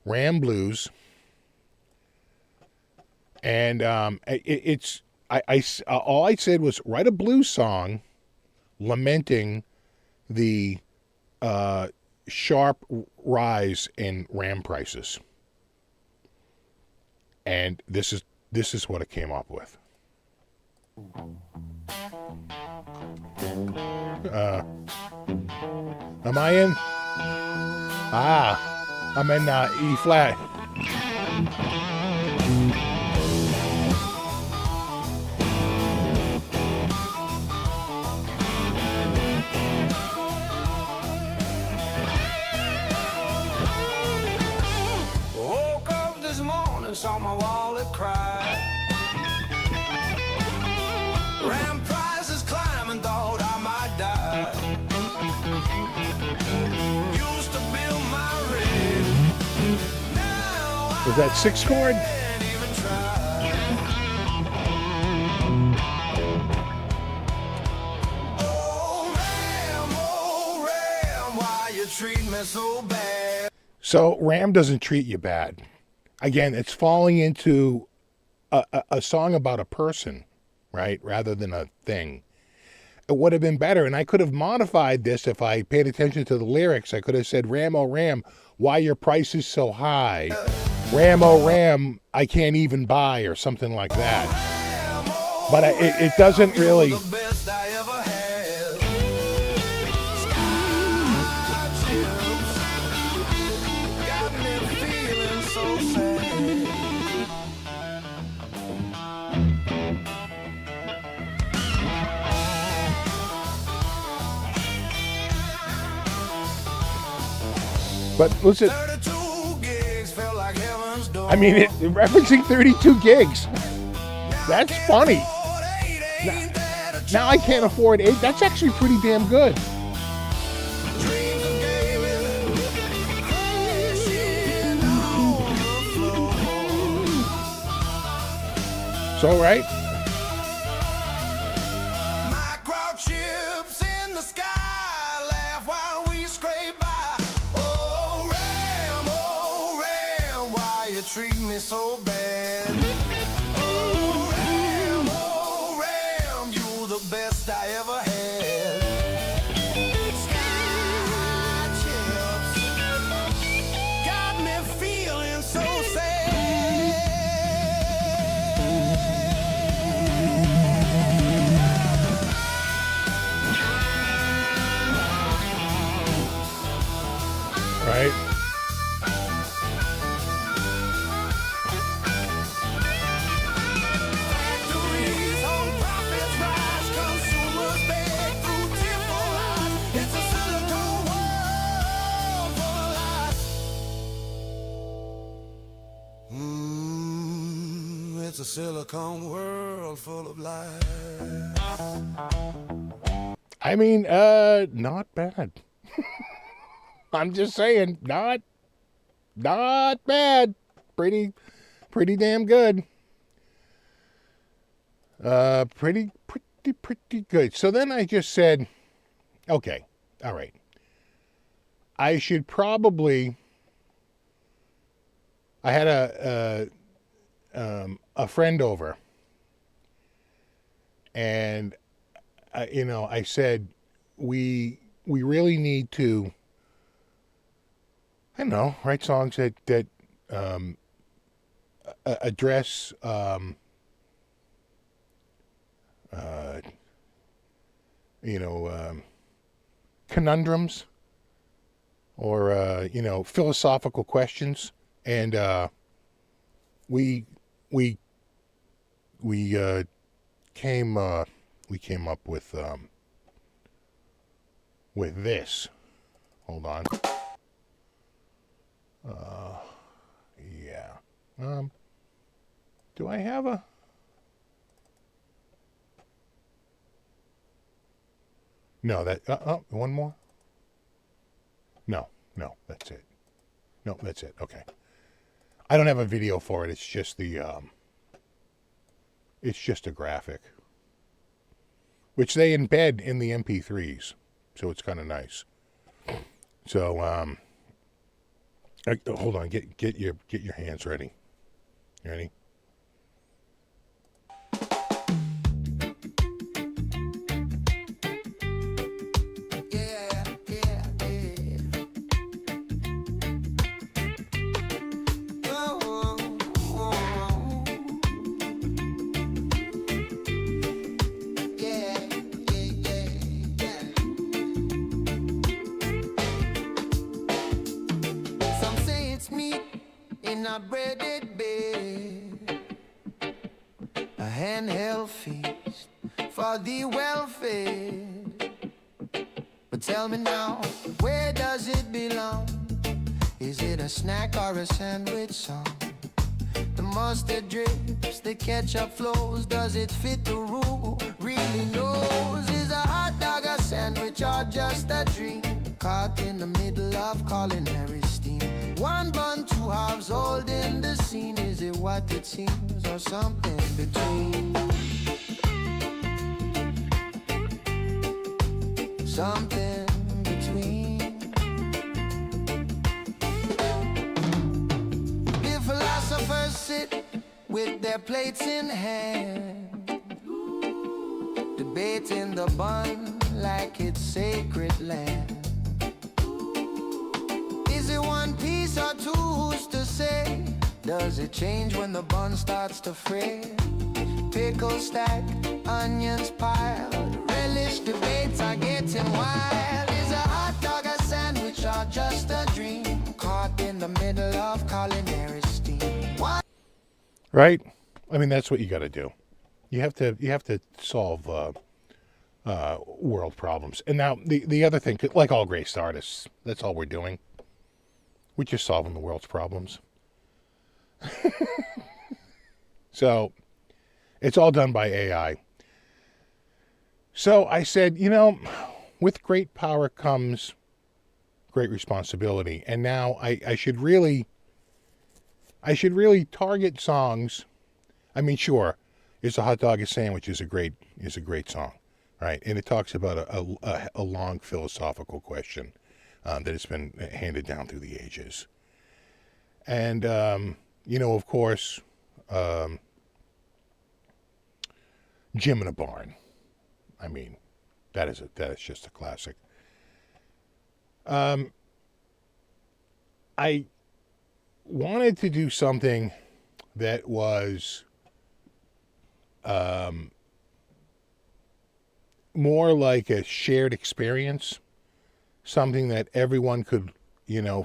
Ram Blues, and it's all I said was write a blues song lamenting the sharp rise in RAM prices, and this is what it came up with. Am I in? I'm in E flat. Woke up this morning, saw my wallet cry. Ram prices climbing, thought I might die. Used to build my rig. Now Was that 6 chord? I can't even try. Oh Ram, why you treat me so bad? So RAM doesn't treat you bad. Again, it's falling into a song about a person, right, rather than a thing. It would have been better, and I could have modified this if I paid attention to the lyrics. I could have said, Ram, oh Ram, why your price is so high? Ram, oh Ram, I can't even buy, or something like that. But it doesn't really... The best I ever had. Got me feeling so sad. But listen, 32 gigs felt like heaven's door. I mean, referencing 32 gigs. That's funny. Now I can't afford 8. That's actually pretty damn good. Dreams of gaming, crashing on the floor. So, right? Microchips in the sky, laugh while we scrape by. Oh Ram, why you treat me so bad? Oh Ram, you the best I ever had. Sky chips got me feeling so sad. Right? a silicone world full of lies. I mean, not bad. I'm just saying, not bad. Pretty damn good. Pretty good. So then I just said, okay, all right. I should probably. I had a friend over, and I said we really need to. I don't know, write songs that address conundrums or philosophical questions, and we came up with this. Hold on. Yeah. Do I have a? No, that. One more. No, that's it. No, that's it. Okay. I don't have a video for it. It's just the. It's just a graphic, which they embed in the MP3s, so it's kind of nice. So hold on. Get your hands ready. You ready? In a breaded bed, a handheld feast for the well-fed. But tell me now, where does it belong? Is it a snack or a sandwich song? The mustard drips, the ketchup flows. Does it fit the rule? Really knows. Is a hot dog a sandwich or just a dream? Caught in the middle of culinary steam. One bun, two halves, holding the scene. Is it what it seems or something between? Something between. The philosophers sit with their plates in hand, debating the bun like it's sacred land. Is it one piece or two? Who's to say? Does it change when the bun starts to fray? Pickles stacked, onions piled. Relish debates are getting wild. Is a hot dog a sandwich or just a dream? Caught in the middle of culinary steam. What? Right? I mean, that's what you got to do. You have to solve world problems. And now the other thing, like all great artists, that's all we're doing. We're just solving the world's problems. So it's all done by AI. So I said, with great power comes great responsibility. And now I should really target songs. I mean, sure, Is a Hot Dog a Sandwich is a great song, right? And it talks about a long philosophical question that has been handed down through the ages. And, of course, Jim in a Barn. I mean, that is just a classic. I wanted to do something that was more like a shared experience, something that everyone could,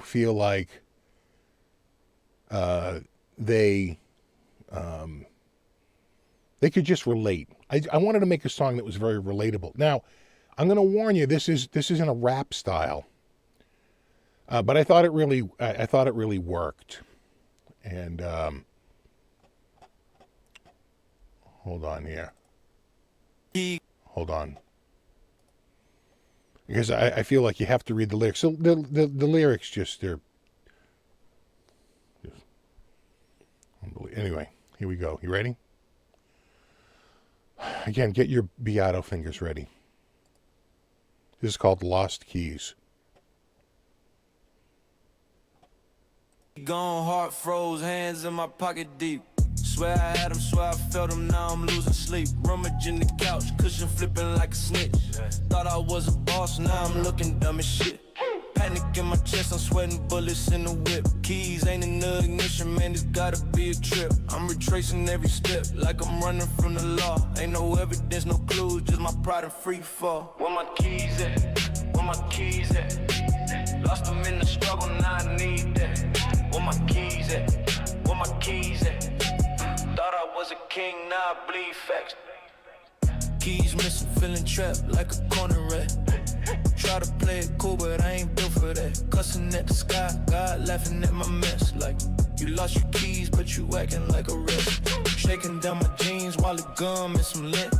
feel like they could just relate. I wanted to make a song that was very relatable. Now, I'm going to warn you, this isn't a rap style, but I thought it really worked, and Hold on here. Key. Hold on. Because I feel like you have to read the lyrics. So the lyrics just, they're just unbelievable. Anyway, here we go. You ready? Again, get your Beato fingers ready. This is called Lost Keys. Gone, heart froze, hands in my pocket deep. Swear I had him, swear I felt him, now I'm losing sleep. Rummaging the couch, cushion flipping like a snitch. Thought I was a boss, now I'm looking dumb as shit. Panic in my chest, I'm sweating bullets in the whip. Keys ain't in the ignition, man, it's gotta be a trip. I'm retracing every step, like I'm running from the law. Ain't no evidence, no clues, just my pride and free fall. Where my keys at? Where my keys at? Lost them in the struggle, now I need that. Where my keys at? Where my keys at? Thought I was a king, now I bleed facts. Keys missing, feeling trapped like a corner rat. Try to play it cool, but I ain't built for that. Cussing at the sky, God laughing at my mess. Like, you lost your keys, but you acting like a wreck. Shaking down my jeans while the gum and some lint.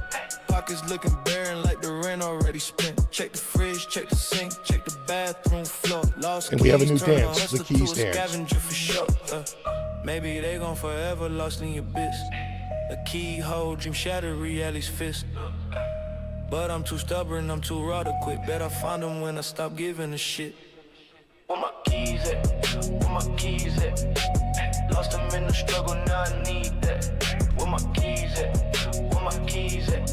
Pockets looking barren like the rent already spent. Check the fridge, check the sink, check the bathroom floor. Lost and keys, we have a new turn a dance, the hustler keys to a dance. scavenger for sure. Maybe they gon' forever lost in your bitch. A keyhole, dream shattered, reality's fist. But I'm too stubborn, I'm too raw to quit. Bet I find them when I stop giving a shit. Where my keys at? Where my keys at? Lost them in the struggle, now I need that. Where my keys at? Where my keys at?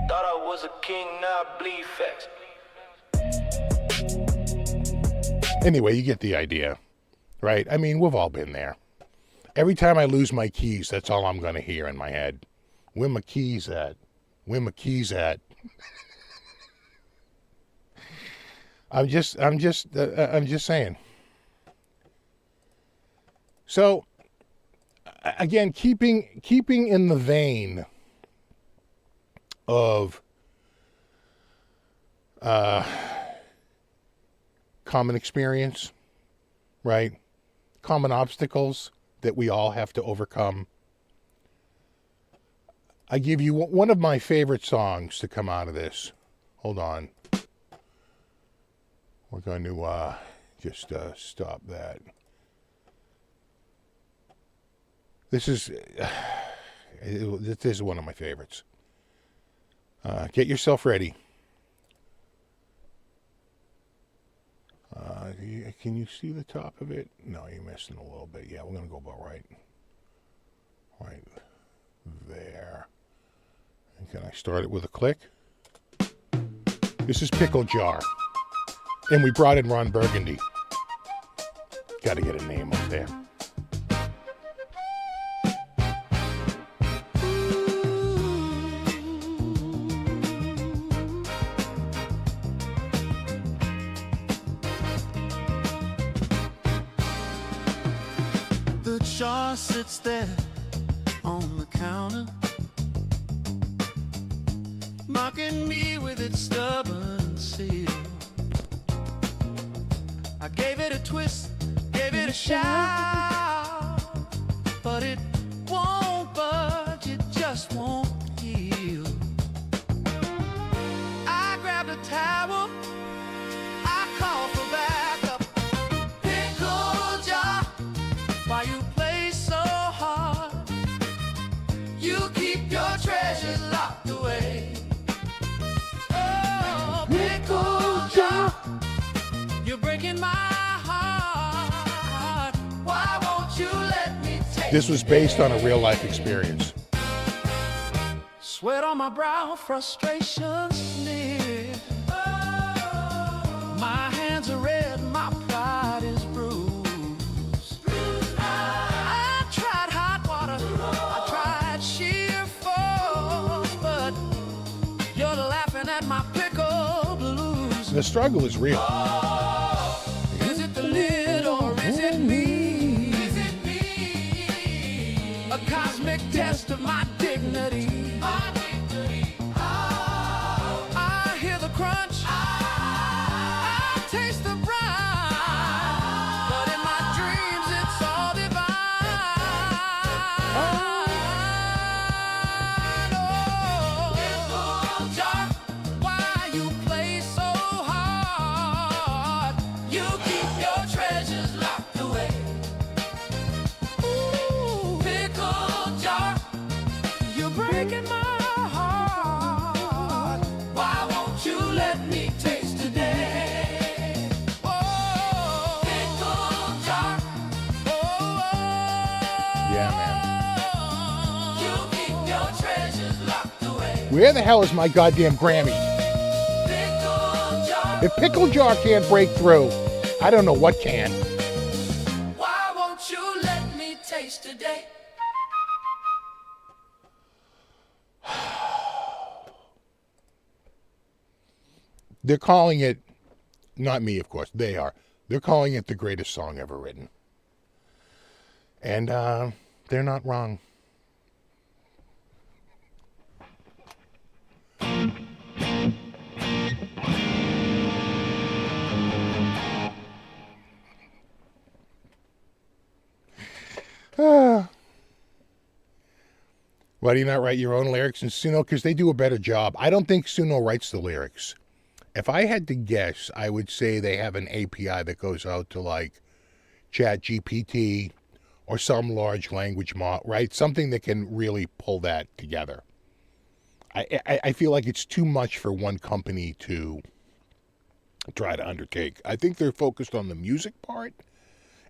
Thought I was a king, now I bleed facts. Anyway, you get the idea, right? I mean, we've all been there. Every time I lose my keys, that's all I'm going to hear in my head. Where my keys at? Where my keys at? I'm just saying. So, again, keeping in the vein of common experience, right? Common obstacles that we all have to overcome. I give you one of my favorite songs to come out of this. Hold on. We're going to just stop that. This is one of my favorites. Get yourself ready. Can you see the top of it? No, you're missing a little bit. Yeah, we're going to go about right there. And can I start it with a click? This is Pickle Jar. And we brought in Ron Burgundy. Got to get a name up there. The jar sits there on the counter, mocking me with its stubborn seal. I gave it a twist, gave it a shout, but it won't budge, it just won't heal. I grabbed a towel, I called for backup. Pickle jar, why you play so hard? You keep your treasures locked away. Oh, pickle jar, you're breaking my heart. Why won't you let me take This was based on a real life experience. Sweat on my brow, frustration's near. My hands are red, my pride is bruised. I tried hot water, I tried sheer force, but you're laughing at my pickle blues. The struggle is real. Is it the lid or is it me? Is it me? A cosmic test of my dignity. I hear the crunch. I taste the brine. But in my dreams, it's all divine. Where the hell is my goddamn Grammy? If Pickle Jar can't break through, I don't know what can. Why won't you let me taste today? They're calling it, not me, of course, they are. They're calling it the greatest song ever written. And they're not wrong. Why do you not write your own lyrics in Suno? Because they do a better job. I don't think Suno writes the lyrics. If I had to guess, I would say they have an API that goes out to like ChatGPT or some large language model, right? Something that can really pull that together. I feel like it's too much for one company to try to undertake. I think they're focused on the music part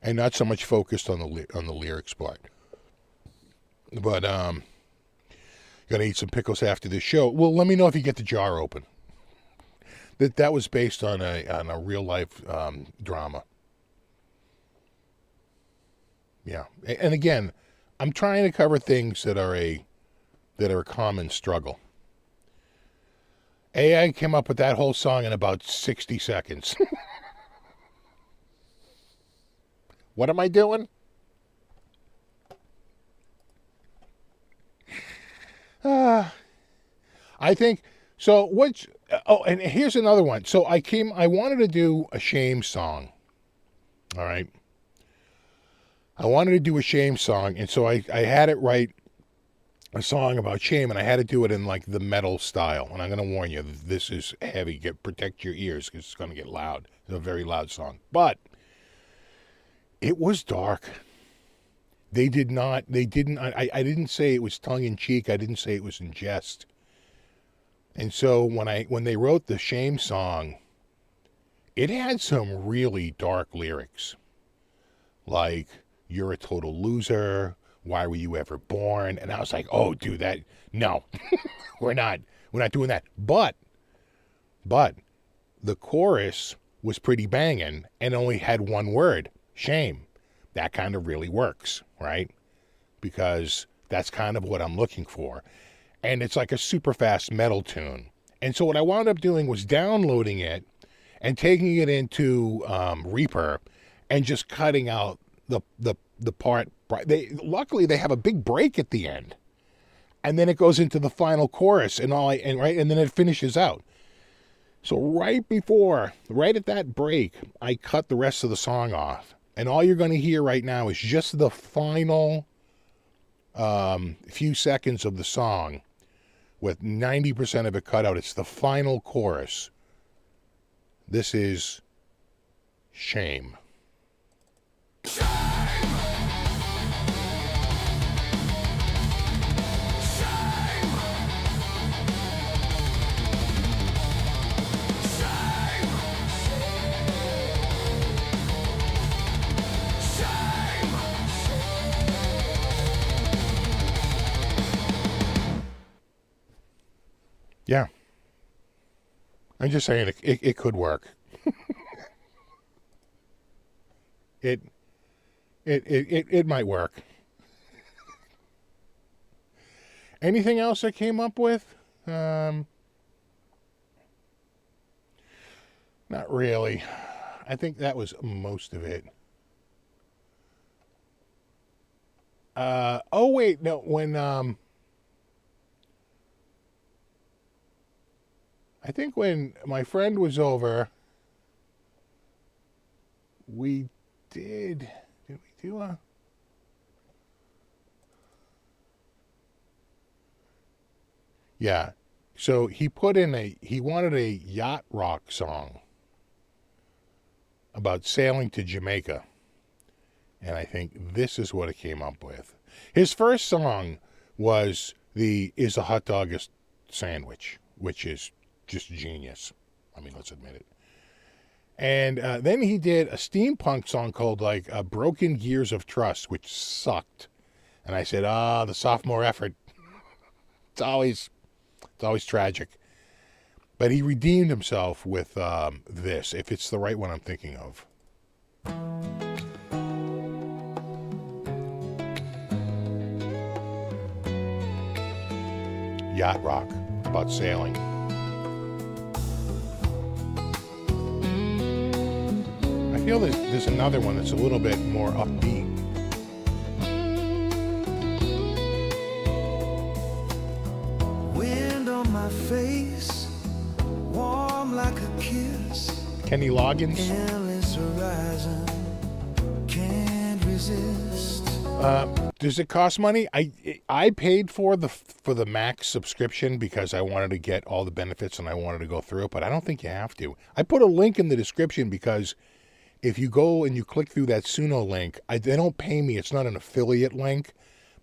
and not so much focused on the lyrics part. But gonna eat some pickles after this show. Well, let me know if you get the jar open. That was based on a real life drama. Yeah, and again, I'm trying to cover things that are a common struggle. AI came up with that whole song in about 60 seconds. What am I doing? I think so. And here's another one. So I wanted to do a shame song. All right. I wanted to do a shame song, and so I had it write a song about shame, and I had to do it in like the metal style. And I'm going to warn you, this is heavy. Protect your ears because it's going to get loud. It's a very loud song, but it was dark. I didn't say it was tongue in cheek. I didn't say it was in jest. And so when they wrote the shame song, it had some really dark lyrics. Like, you're a total loser. Why were you ever born? And I was like, oh, dude, no, we're not doing that. But the chorus was pretty banging and only had one word, shame. That kind of really works, right? Because that's kind of what I'm looking for. And it's like a super fast metal tune. And so what I wound up doing was downloading it and taking it into Reaper and just cutting out the part. Luckily they have a big break at the end, and then it goes into the final chorus and then it finishes out. So right at that break, I cut the rest of the song off, and all you're going to hear right now is just the final few seconds of the song with 90% of it cut out. It's the final chorus. This is Shame. Yeah. I'm just saying it could work. It might work. Anything else I came up with? Not really. I think that was most of it. Oh wait, no, when I think when my friend was over, we did we do a... Yeah. So he wanted a yacht rock song about sailing to Jamaica. And I think this is what it came up with. His first song was Is a Hot Dog a Sandwich, which is just genius. I mean, let's admit it. And then he did a steampunk song called Broken Gears of Trust, which sucked. And I said, the sophomore effort. It's always It's always tragic. But he redeemed himself with this, if it's the right one I'm thinking of. Yacht rock, about sailing. I feel there's another one that's a little bit more upbeat. Wind on my face, warm like a kiss. Kenny Loggins. Endless horizon, can't resist. Does it cost money? I paid for the Max subscription because I wanted to get all the benefits and I wanted to go through it, but I don't think you have to. I put a link in the description because if you go and you click through that Suno link, they don't pay me. It's not an affiliate link,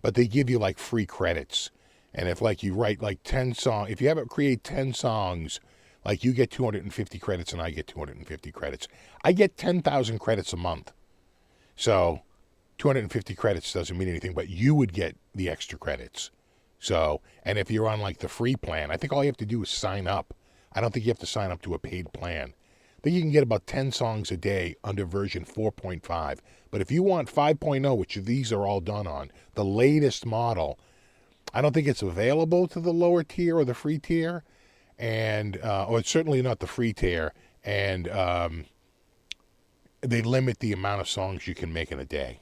but they give you like free credits. And if like you write like 10 songs, if you ever create 10 songs, like you get 250 credits and I get 250 credits. I get 10,000 credits a month. So 250 credits doesn't mean anything, but you would get the extra credits. So, and if you're on like the free plan, I think all you have to do is sign up. I don't think you have to sign up to a paid plan. I think you can get about 10 songs a day under version 4.5. But if you want 5.0, which these are all done on, the latest model, I don't think it's available to the lower tier or the free tier. And, or it's certainly not the free tier. And they limit the amount of songs you can make in a day.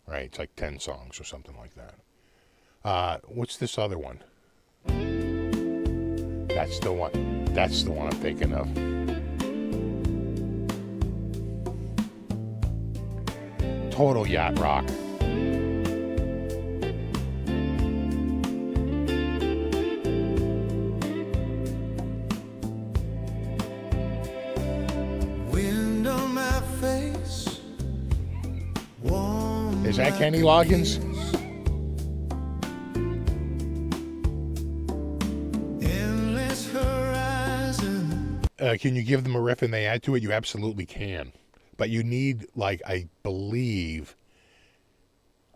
Right? It's like 10 songs or something like that. What's this other one? That's the one. That's the one I'm thinking of. Total yacht rock. Wind on my face, warm. Is that Kenny Loggins? Endless horizon. Can you give them a riff and they add to it? You absolutely can. But you need, like, I believe,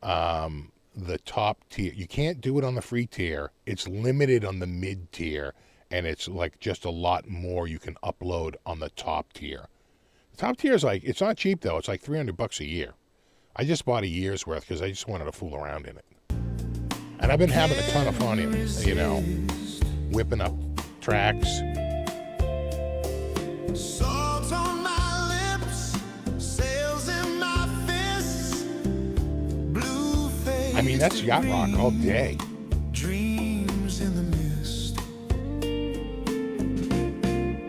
the top tier. You can't do it on the free tier. It's limited on the mid tier. And it's, like, just a lot more you can upload on the top tier. The top tier is, like, it's not cheap, though. It's like $300 a year. I just bought a year's worth because I just wanted to fool around in it. And I've been having a ton of fun in it, you know, whipping up tracks. Salt on my lips, sails in my fists, blue face. I mean, that's yacht rock all day. Dreams in the mist.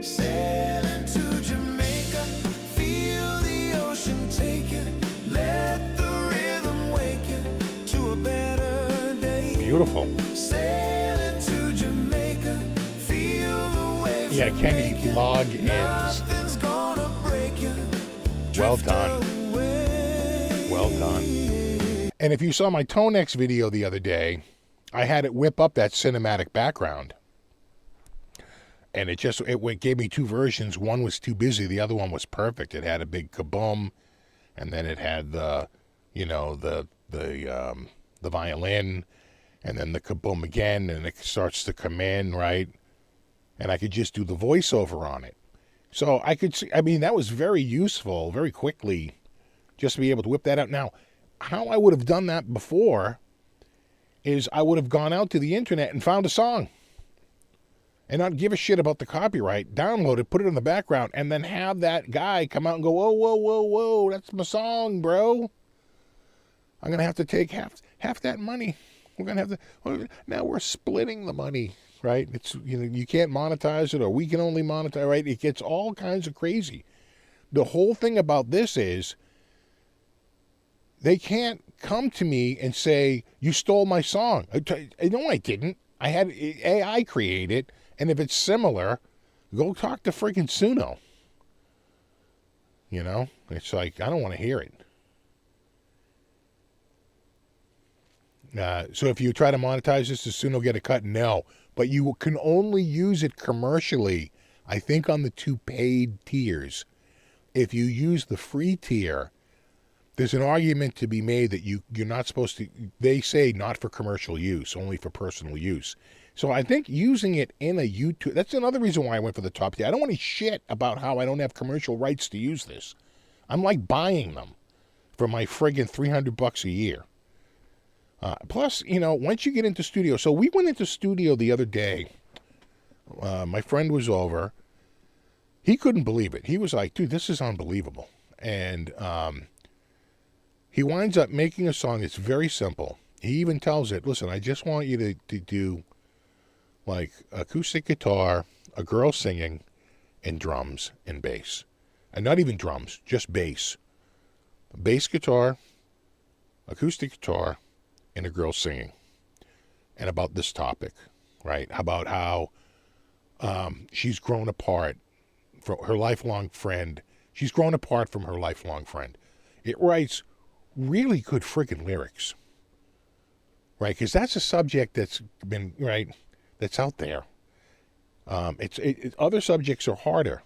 Sailing to Jamaica, feel the ocean take you. Let the rhythm wake you to a better day. Beautiful. Sailing to Jamaica, feel the waves. Yeah, Kenny Loggins. Nothing's gonna break you. Well done. Well done. And if you saw my Tonex video the other day, I had it whip up that cinematic background. And it gave me two versions. One was too busy. The other one was perfect. It had a big kaboom. And then it had the, you know, the violin. And then the kaboom again. And it starts to come in, right? And I could just do the voiceover on it. So I could see, I mean, that was very useful, very quickly, just to be able to whip that out. Now, how I would have done that before is I would have gone out to the internet and found a song and not give a shit about the copyright, download it, put it in the background, and then have that guy come out and go, whoa, whoa, whoa, whoa, that's my song, bro. I'm going to have to take half that money. We're going to have to, now we're splitting the money, right? It's, you know, you can't monetize it, or we can only monetize, right? It gets all kinds of crazy. The whole thing about this is they can't come to me and say, you stole my song. No, I didn't. I had AI create it, and if it's similar, go talk to freaking Suno. You know? It's like, I don't want to hear it. So if you try to monetize this, does Suno get a cut? No. But you can only use it commercially, I think, on the two paid tiers. If you use the free tier, there's an argument to be made that you're not supposed to, they say not for commercial use, only for personal use. So I think using it in a YouTube, that's another reason why I went for the top tier. I don't want to shit about how I don't have commercial rights to use this. I'm like buying them for my friggin' $300 a year. Plus, once you get into studio, so we went into studio the other day. My friend was over. He couldn't believe it. He was like, dude, this is unbelievable. And he winds up making a song that's very simple. He even tells it, listen, I just want you to do like acoustic guitar, a girl singing, and drums and bass. And not even drums, just bass. Bass guitar, acoustic guitar, and a girl singing. And about this topic, right? About how she's grown apart from her lifelong friend. She's grown apart from her lifelong friend. It writes really good friggin' lyrics, right? Because that's a subject that's been, right, that's out there. Other subjects are harder.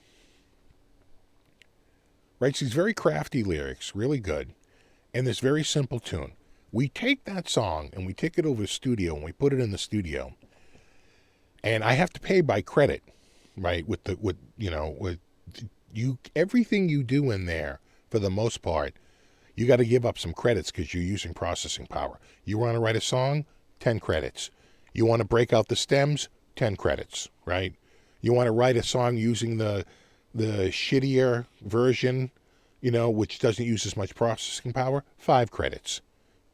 Writes these very crafty lyrics, really good, and this very simple tune. We take that song and we take it over to the studio and we put it in the studio. And I have to pay by credit, right? With everything you do in there, for the most part, you got to give up some credits because you're using processing power. You want to write a song, 10 credits. You want to break out the stems, 10 credits, right? You want to write a song using the shittier version, which doesn't use as much processing power, 5 credits,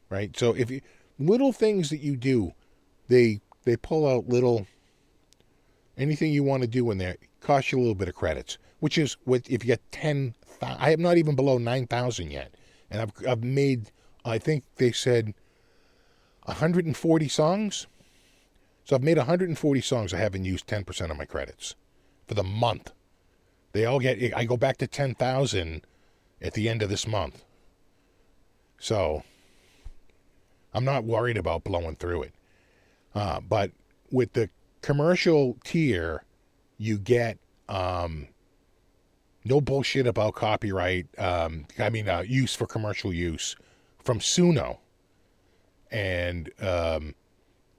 right? So if little things that you do, they pull out little, anything you want to do in there, costs you a little bit of credits, which is what, if you get 10,000, I am not even below 9,000 yet. And I've made, I think they said 140 songs. So I've made 140 songs. I haven't used 10% of my credits for the month. They all I go back to 10,000 at the end of this month. So I'm not worried about blowing through it. But with the commercial tier, you get no bullshit about copyright. Use for commercial use from Suno. And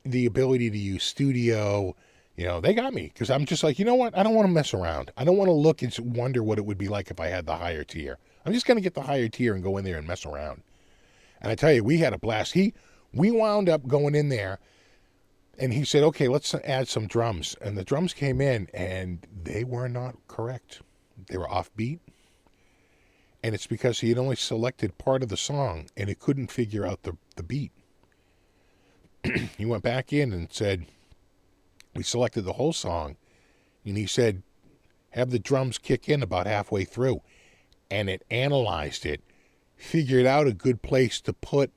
the ability to use studio. They got me because I'm just like, you know what? I don't want to mess around. I don't want to look and wonder what it would be like if I had the higher tier. I'm just going to get the higher tier and go in there and mess around. And I tell you, we had a blast. We wound up going in there and he said, okay, let's add some drums. And the drums came in and they were not correct. They were offbeat. And it's because he had only selected part of the song and he couldn't figure out the beat. He went back in and said, we selected the whole song, and he said, have the drums kick in about halfway through. And it analyzed it, figured out a good place to put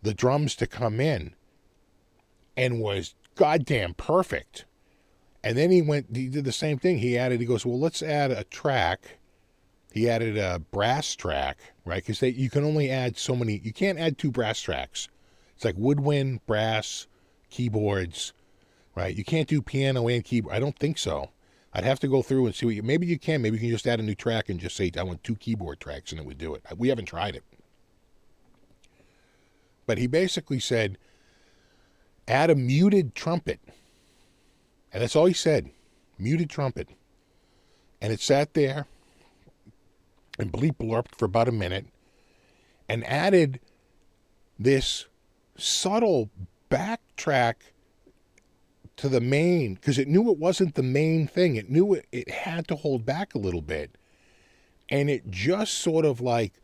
the drums to come in, and was goddamn perfect. And then he did the same thing. He goes, well, let's add a track. He added a brass track, right? Because you can only add so many, you can't add 2 brass tracks. It's like woodwind, brass, keyboards, right? You can't do piano and keyboard. I don't think so. I'd have to go through and see maybe you can. Maybe you can just add a new track and just say, I want 2 keyboard tracks, and it would do it. We haven't tried it. But he basically said, add a muted trumpet. And that's all he said. Muted trumpet. And it sat there and bleep blorped for about a minute and added this subtle backtrack to the main, because it knew it wasn't the main thing. It knew it had to hold back a little bit. And it just sort of like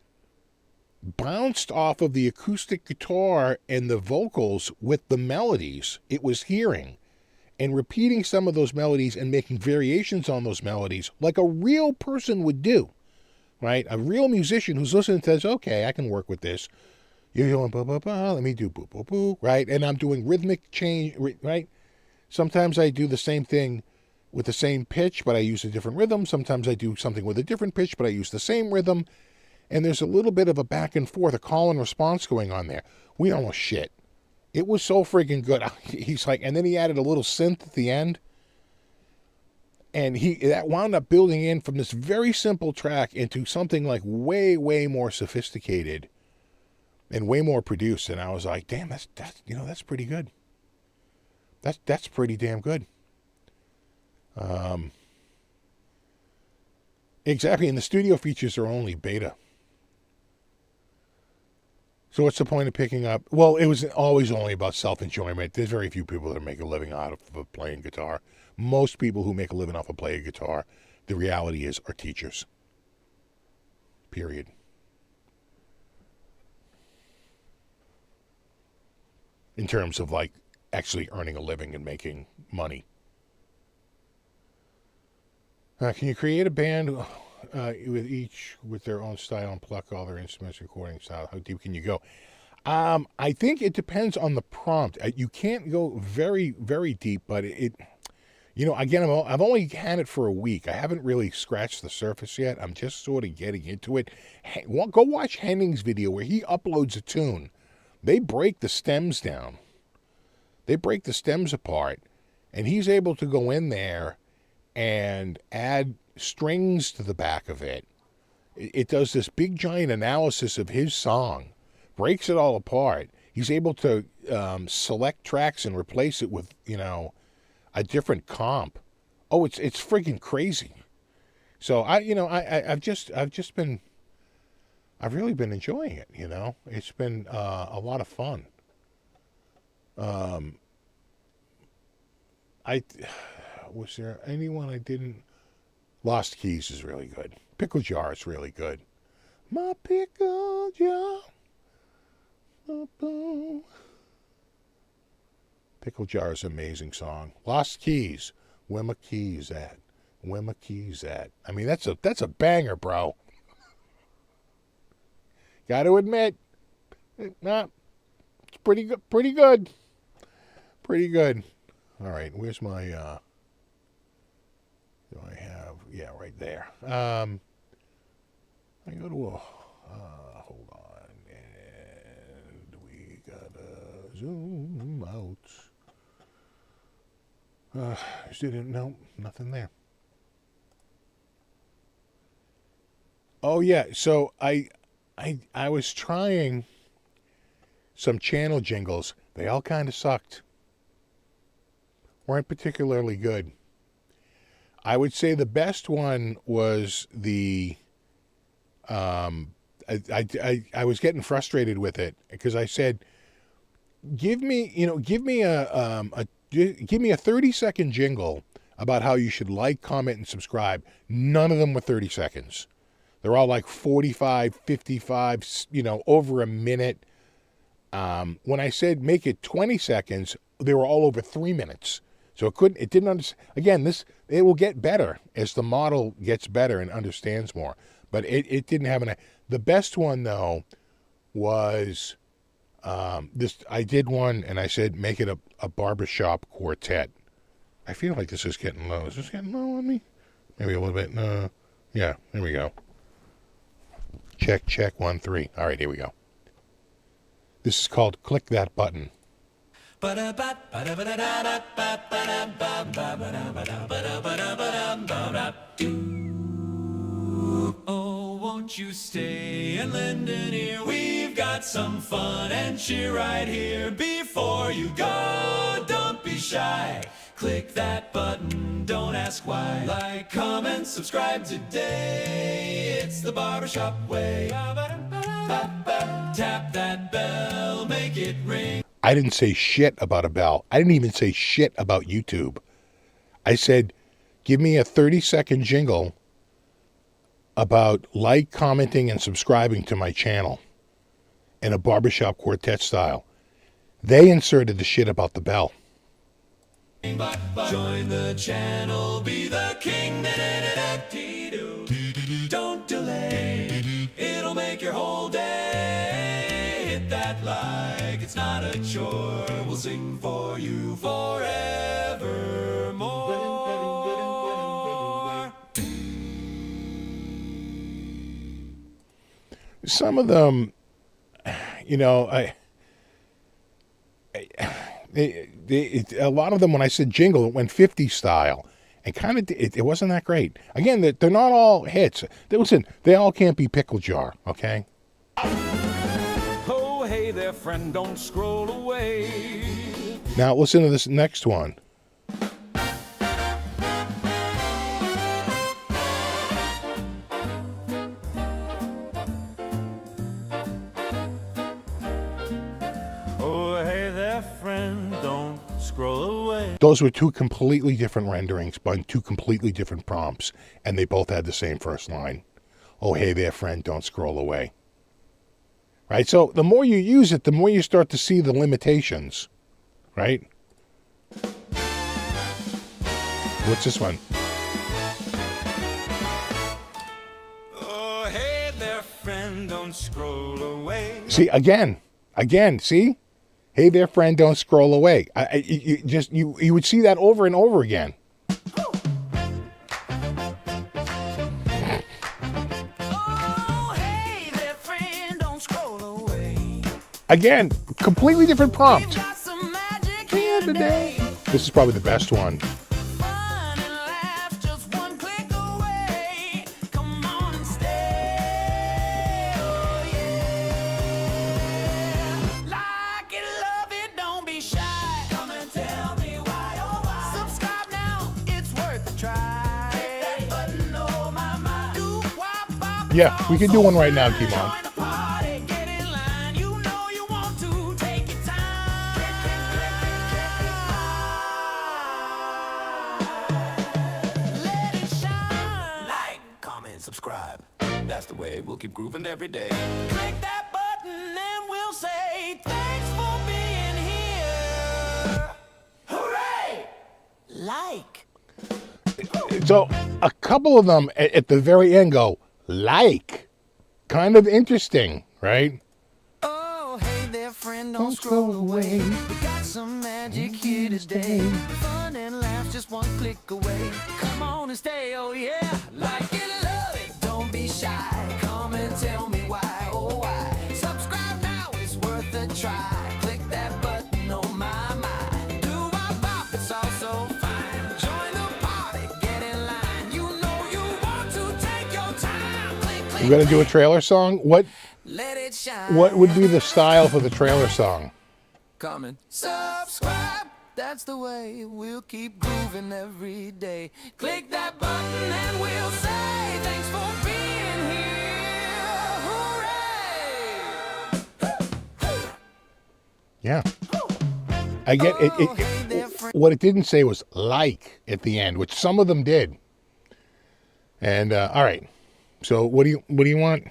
bounced off of the acoustic guitar and the vocals with the melodies it was hearing, and repeating some of those melodies and making variations on those melodies like a real person would do, right? A real musician who's listening says, okay, I can work with this. You're going, ba, ba, ba, let me do boo, boo, boo, right? And I'm doing rhythmic change, right? Sometimes I do the same thing with the same pitch, but I use a different rhythm. Sometimes I do something with a different pitch, but I use the same rhythm. And there's a little bit of a back and forth, a call and response going on there. We don't know shit. It was so freaking good. He's like, and then he added a little synth at the end. And that wound up building in from this very simple track into something like way, way more sophisticated and way more produced. And I was like, damn, that's pretty good. That's pretty damn good. Exactly, and the studio features are only beta. So what's the point of picking up? Well, it was always only about self-enjoyment. There's very few people that make a living out of playing guitar. Most people who make a living off of playing guitar, the reality is, are teachers. Period. In terms of like actually earning a living and making money. Can you create a band with each with their own style and pluck all their instruments, recording style? How deep can you go? I think it depends on the prompt. You can't go very, very deep, but again, I've only had it for a week. I haven't really scratched the surface yet. I'm just sort of getting into it. Go watch Henning's video where he uploads a tune. They break the stems down. They break the stems apart, and he's able to go in there and add strings to the back of it. It does this big giant analysis of his song, breaks it all apart. He's able to select tracks and replace it with, a different comp. Oh, it's freaking crazy. So I've really been enjoying it. It's been a lot of fun. Was there anyone I didn't? Lost Keys is really good. Pickle Jar is really good. My pickle jar. Pickle Jar is an amazing song. Lost Keys. Where my keys at? Where my keys at? I mean, that's a banger, bro. Got to admit, it's pretty good. Pretty good. Pretty good. All right, where's my? Do I have? Yeah, right there. I go to a. Hold on, and we gotta zoom out. Nothing there. Oh yeah, so I was trying some channel jingles. They all kind of sucked. Weren't particularly good. I would say the best one was the. I was getting frustrated with it because I said, give me a 30-second jingle about how you should like, comment, and subscribe. None of them were 30 seconds. They're all like 45, 55, over a minute. When I said make it 20 seconds, they were all over 3 minutes. So it didn't understand. Again, it will get better as the model gets better and understands more. But it didn't have the best one though was this. I did one and I said make it a barbershop quartet. I feel like this is getting low. Is this getting low on me? Maybe a little bit. No. Yeah, there we go. Check 1 3. All right, here we go. This is called Click That Button. Oh, won't you stay and lend an ear? We've got some fun and cheer right here. Before you go, don't be shy. Click that button, don't ask why. Like, comment, subscribe today. It's the barbershop way. Tap that bell, make it ring. I didn't say shit about a bell. I didn't even say shit about YouTube. I said, give me a 30-second jingle about like, commenting, and subscribing to my channel in a barbershop quartet style. They inserted the shit about the bell. Join the channel, be the king. Don't delay, it'll make your whole day. Hit that like, it's not a chore. We'll sing for you forevermore. Some of them, a lot of them, when I said jingle, it went 50 style. And kind of, it wasn't that great. Again, they're not all hits. Listen, they all can't be Pickle Jar, okay? Oh, hey there, friend, don't scroll away. Now listen to this next one. Oh, hey there, friend, don't scroll away. Those were two completely different renderings by two completely different prompts, and they both had the same first line. Oh, hey there, friend, don't scroll away. Right? So the more you use it, the more you start to see the limitations. Right? What's this one? Oh, hey there, friend, don't scroll away. See, again, see? Hey there, friend, don't scroll away. You would see that over and over again. Oh, hey there, friend, don't scroll away. Again, completely different prompt. Got some magic here today. This is probably the best one. Fun and laugh, just one click away. Come on and stay. Oh, yeah. Like it, love it, don't be shy. Come and tell me why, oh, why. Subscribe now, it's worth a try. Hit that button, oh, my, my. Do, wop, bop, Yeah, we can do one right now, Timon. join the party, get in line. You know you want to take your time. Let it shine. Like, comment, subscribe. That's the way we'll keep grooving every day. Click that button and we'll say thanks for being here. Hooray! Like. So a couple of them at the very end go, like. Kind of interesting, right? Oh, hey there, friend, don't scroll away. We got some magic here today. Fun and laughs, just one click away. Come on and stay, oh yeah. Like it, love it, don't be shy. Come and tell me why, oh why. Subscribe now, it's worth a try. Click that button, oh my, my. Do wop bop, it's all so fine. Join the party, get in line. You know you want to take your time. Click, click, We're gonna do a trailer song. What let it shine. would be the style for the trailer song? Coming. Subscribe. That's the way we'll keep grooving every day. Click that button and we'll say thanks for being here. Hooray! Yeah. I get it. Oh, hey there, friend. What it didn't say was like at the end, which some of them did. And all right. So what do you want?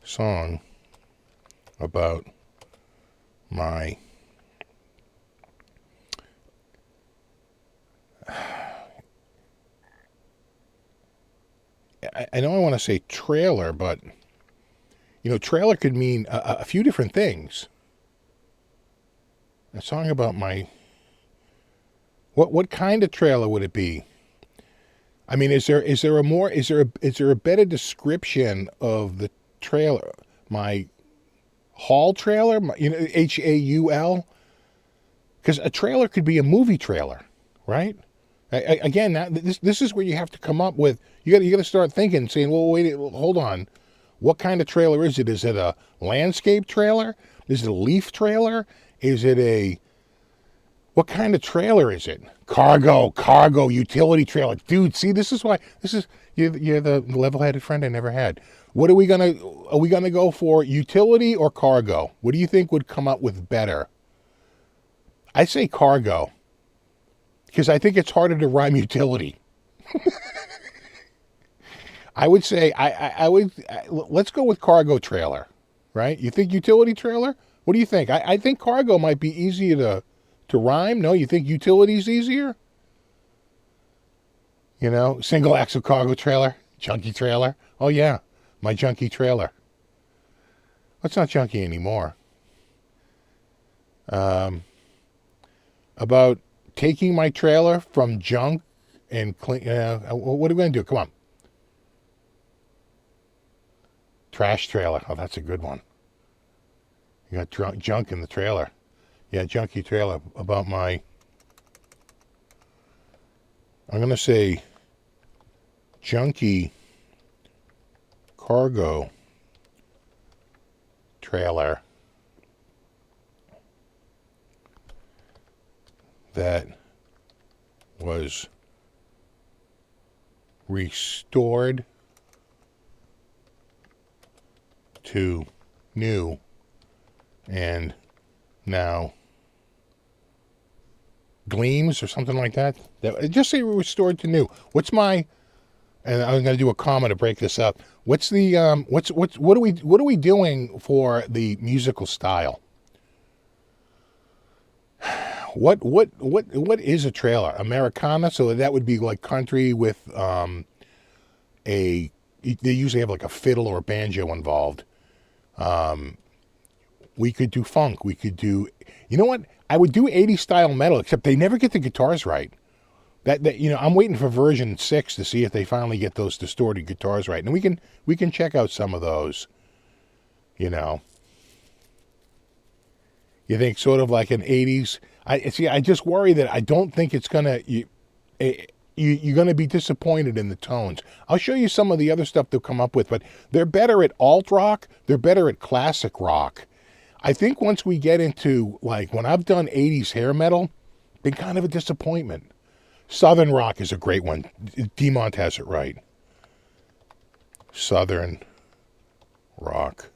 Song about my I know I want to say trailer, but you know, trailer could mean a few different things. A song about my what kind of trailer would it be? I mean, is there a better description of the trailer? My haul trailer, HAUL? Because a trailer could be a movie trailer, right? Again, this is where you have to come up with. You got to start thinking, saying, well, wait, hold on. What kind of trailer is it? Is it a landscape trailer? Is it a leaf trailer? Is it a what kind of trailer is it? Cargo, utility trailer. Dude, see, you're the level-headed friend I never had. Are we gonna go for utility or cargo? What do you think would come up with better? I say cargo, because I think it's harder to rhyme utility. I would say let's go with cargo trailer, right? You think utility trailer? What do you think? I think cargo might be easier to rhyme. No, you think utility's easier? You know, single axle cargo trailer, junky trailer. Oh yeah, my junky trailer. It's not junky anymore. About taking my trailer from junk and clean. What are we gonna do? Come on. Trash trailer. Oh, that's a good one. You got junk in the trailer. Yeah, junky trailer. About my, I'm going to say junky cargo trailer. that was restored to new and now gleams or something like that. Just say restored to new. What's my, and I'm going to do a comma to break this up. What's the what are we doing for the musical style? What is a trailer? Americana, so that would be like country with they usually have like a fiddle or a banjo involved. We could do funk. We could do, you know what? I would do 80s style metal, except they never get the guitars right. That you know, I'm waiting for version 6 to see if they finally get those distorted guitars right, and we can check out some of those. You know, you think sort of like an 80s. I just worry that I don't think it's gonna. You're gonna be disappointed in the tones. I'll show you some of the other stuff they'll come up with, but they're better at alt rock. They're better at classic rock. I think once we get into, like, when I've done 80s hair metal, been kind of a disappointment. Southern rock is a great one. Demont has it right. Southern rock.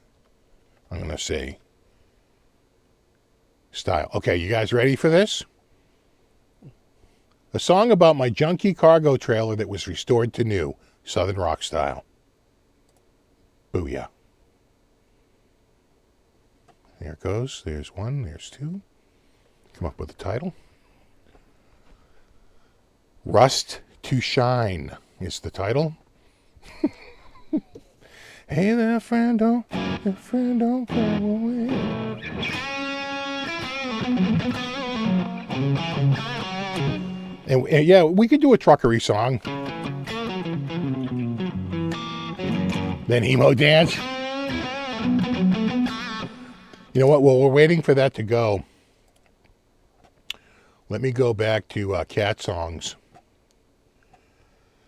I'm going to say style. Okay, you guys ready for this? A song about my junky cargo trailer that was restored to new. Southern rock style. Booyah. There it goes. There's one. There's two. Come up with a title. Rust to Shine is the title. Hey there, friend, don't go away. And yeah, we could do a truckery song. Then emo dance. You know what? Well, we're waiting for that to go. Let me go back to cat songs.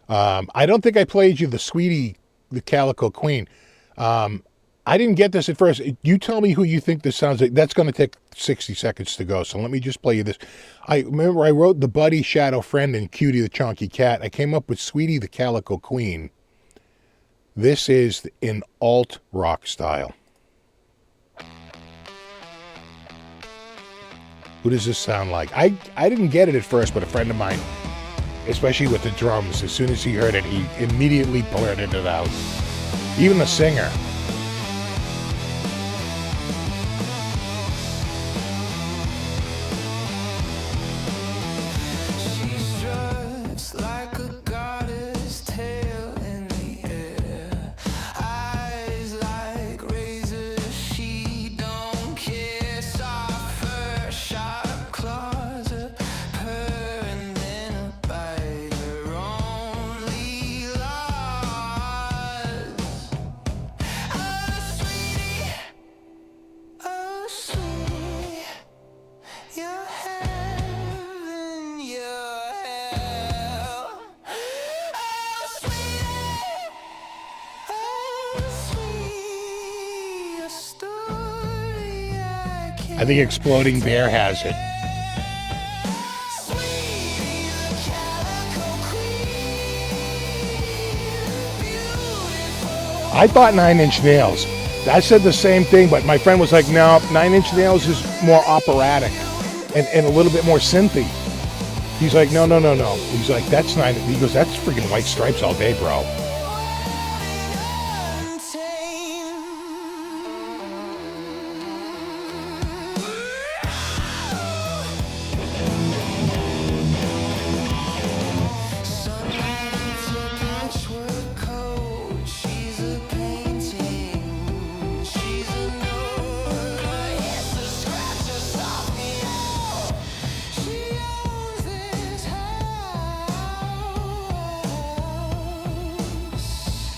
I don't think I played you the Sweetie, the Calico Queen. I didn't get this at first. You tell me who you think this sounds like. That's going to take 60 seconds to go. So let me just play you this. I remember I wrote the Buddy Shadow Friend and Cutie the Chunky Cat. I came up with Sweetie the Calico Queen. This is in alt rock style. Who does this sound like? I didn't get it at first, but a friend of mine, especially with the drums, as soon as he heard it, he immediately blurted it out. Even the singer. She struts like a goddess, tail in the air, eyes like razors. She don't care. Soft fur, sharp claws up her, and then a bite. Her only loss. Oh, sweetie, oh, sweetie, you're heaven, you're hell. Oh, sweetie, a story I can't. I think Exploding Bear has it. Sweetie, the Calico Queen, beautiful. I thought 9 Inch Nails. I said the same thing, but my friend was like, no, 9 Inch Nails is more operatic and a little bit more synthy. He's like, no. He's like, that's 9. He goes, that's freaking White Stripes all day, bro.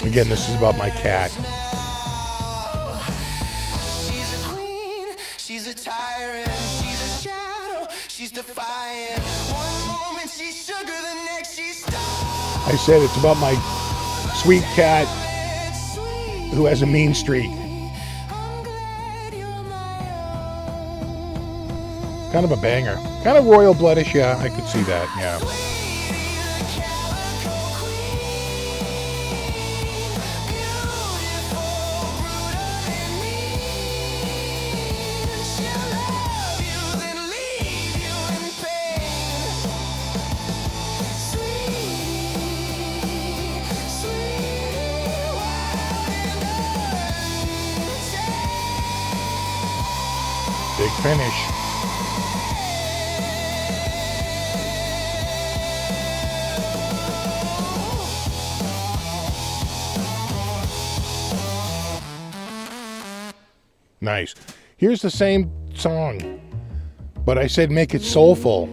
Again, this is about my cat. She's a queen, she's a tyrant, she's a shadow, she's defiant. One moment she's sugar, the next she's star. I said it's about my sweet cat who has a mean streak. I'm glad you're my own. Kind of a banger. Kind of royal bloodish, yeah, I could see that, yeah. Big finish. Nice. Here's the same song, but I said make it soulful.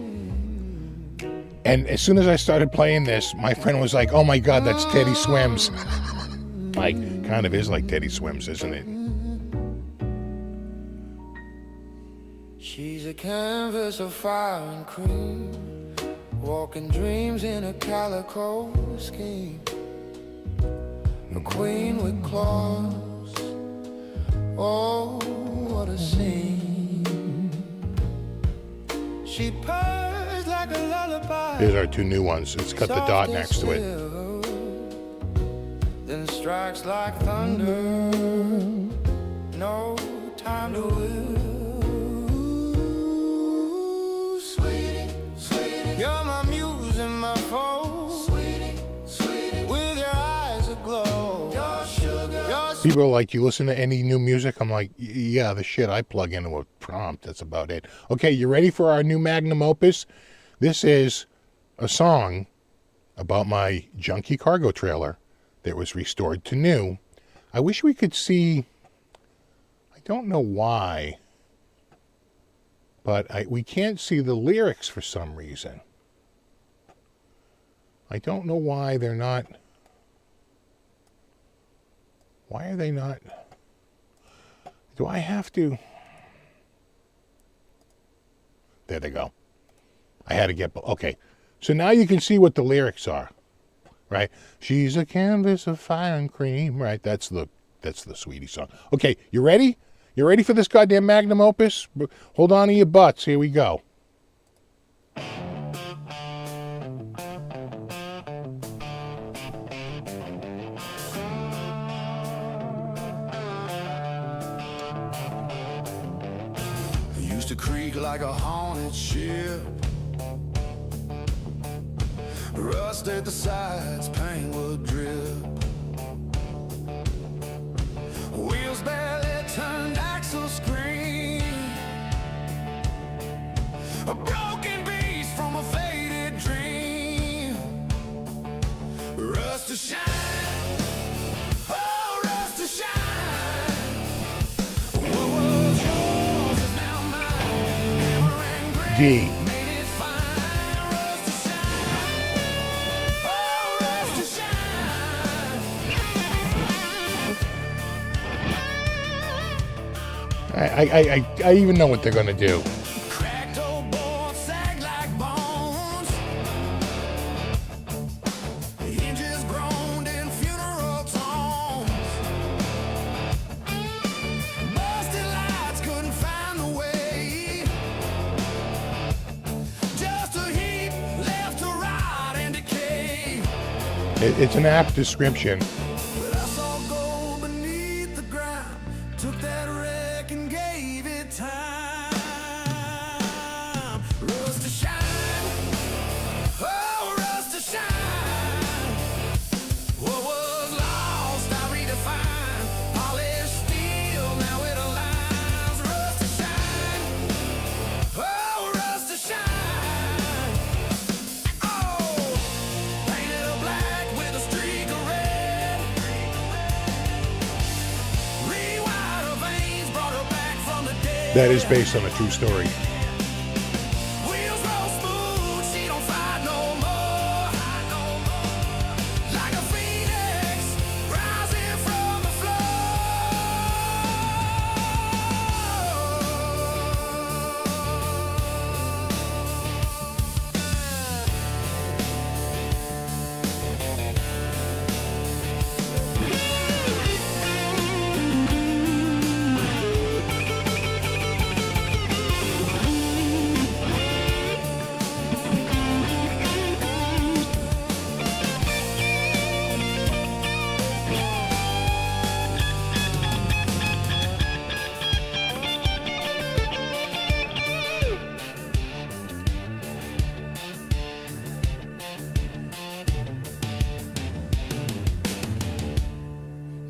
And as soon as I started playing this, my friend was like, oh my God, that's Teddy Swims. Like, kind of is like Teddy Swims, isn't it? She's a canvas of fire and cream, walking dreams in a calico scheme. A queen with claws, oh, what a scene. She purrs like a lullaby. Here's our two new ones. It's got the dot next to it. Then strikes like thunder. No time to will. Sweetie, sweetie, you're my muse and my foe. Sweetie, sweetie, with your eyes aglow. Your sugar, your People are like, you listen to any new music? I'm like, yeah, the shit I plug into a prompt. That's about it. Okay, you ready for our new magnum opus? This is a song about my junky cargo trailer that was restored to new. I wish we could see, I don't know why, but we can't see the lyrics for some reason. I don't know why they're not. Why are they not? Do I have to? There they go. I had to get, okay. So now you can see what the lyrics are, right? She's a canvas of fire and cream, right? That's the Sweetie song. Okay, you ready? You ready for this goddamn magnum opus? Hold on to your butts. Here we go. Used to creak like a haunted ship. Rust at the sides, paint would drip. Wheels barely turned, axle scream. A broken beast from a faded dream. Rust to shine, oh, rust to shine. What was yours is now mine. Hammer and grit D. made it fine. Rust to shine, oh, rust to shine. I even know what they're going to do. Cracked old boards sag like bones. Hinges groaned in funeral tones. Busted lights couldn't find the way. Just a heap left to rot and decay. It's an apt description. But I saw gold beneath the ground. Took that wreck and gave it time. Rust to shine, oh, rust to shine. What was lost I redefined. Polished steel, now it aligns. Rust to shine, oh, rust to shine. Oh, painted her black with a streak of red. Rewired her veins, brought her back from the dead. That is based on a true story. Wheels roll smooth, she don't fight no more. Like a phoenix rising from the floor.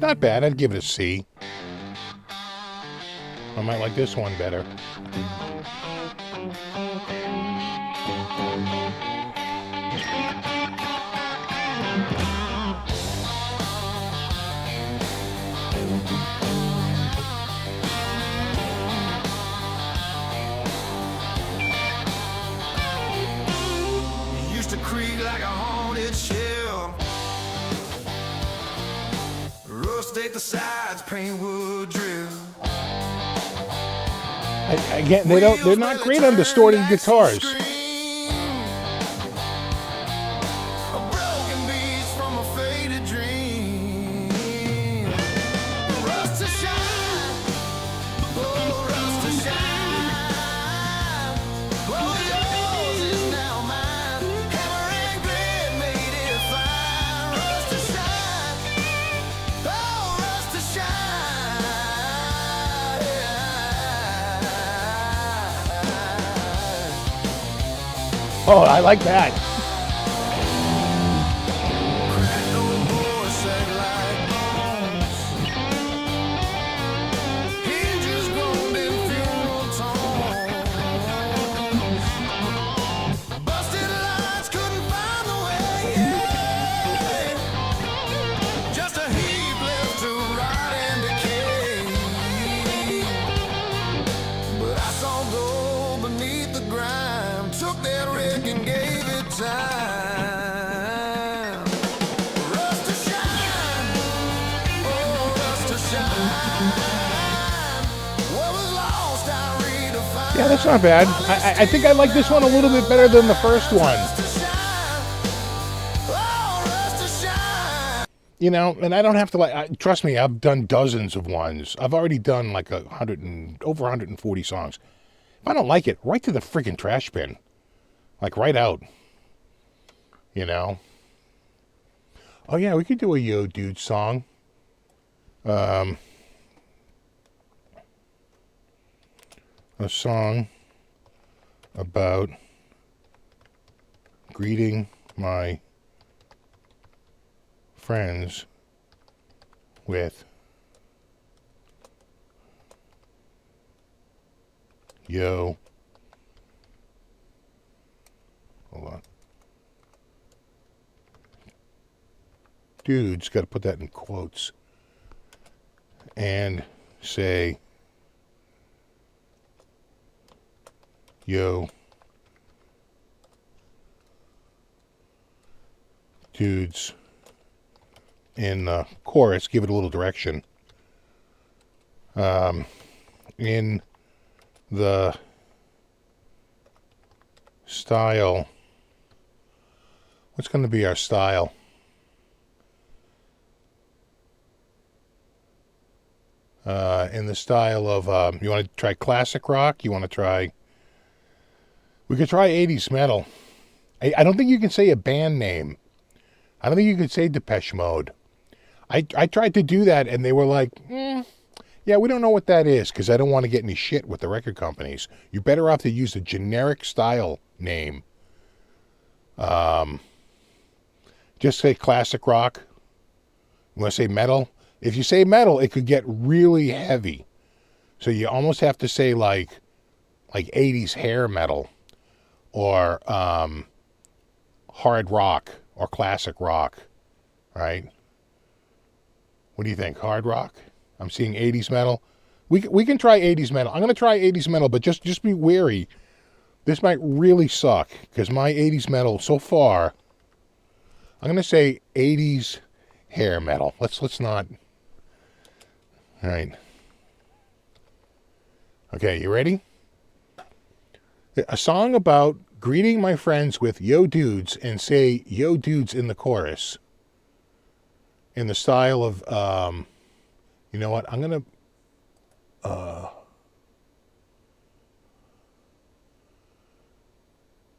Not bad. I'd give it a C. I might like this one better. Used to creak like a haunted shell. Rustate the sides, paint wood drill. Again, they're not great on distorted guitars. A broken beast from a faded dream. Rust to shine, oh, rust to shine. Oh, yours is now mine. Hammer and grit made it fine. Rust to shine, oh, rust to shine. Oh, I like that. Took that wreck and gave it time. Rust to shine, oh, rust to shine. What was lost, I redefined. Yeah, that's not bad. I think I like this one a little bit better than the first one. Rust to shine, oh, rust to shine. You know, and I don't have to like. Trust me, I've done dozens of ones. I've already done like over 140 songs. If I don't like it, right to the freaking trash bin. Like right out. You know. Oh yeah, we could do a Yo Dude song. A song about greeting my friends with yo. Hold on. Dudes, got to put that in quotes. And say, yo, dudes, in the chorus, give it a little direction. In the style, what's going to be our style? In the style of, you want to try classic rock? You want to try, we could try 80s metal. I don't think you can say a band name. I don't think you could say Depeche Mode. I tried to do that and they were like, yeah, we don't know what that is because I don't want to get any shit with the record companies. You're better off to use a generic style name. Just say classic rock. You want to say metal? If you say metal, it could get really heavy. So you almost have to say like 80s hair metal or hard rock or classic rock, right? What do you think? Hard rock? I'm seeing 80s metal. We can try 80s metal. I'm going to try 80s metal, but just be wary. This might really suck because my 80s metal so far, I'm going to say 80s hair metal. Let's not. All right. Okay, you ready? A song about greeting my friends with yo dudes and say yo dudes in the chorus. In the style of, you know what? I'm going to,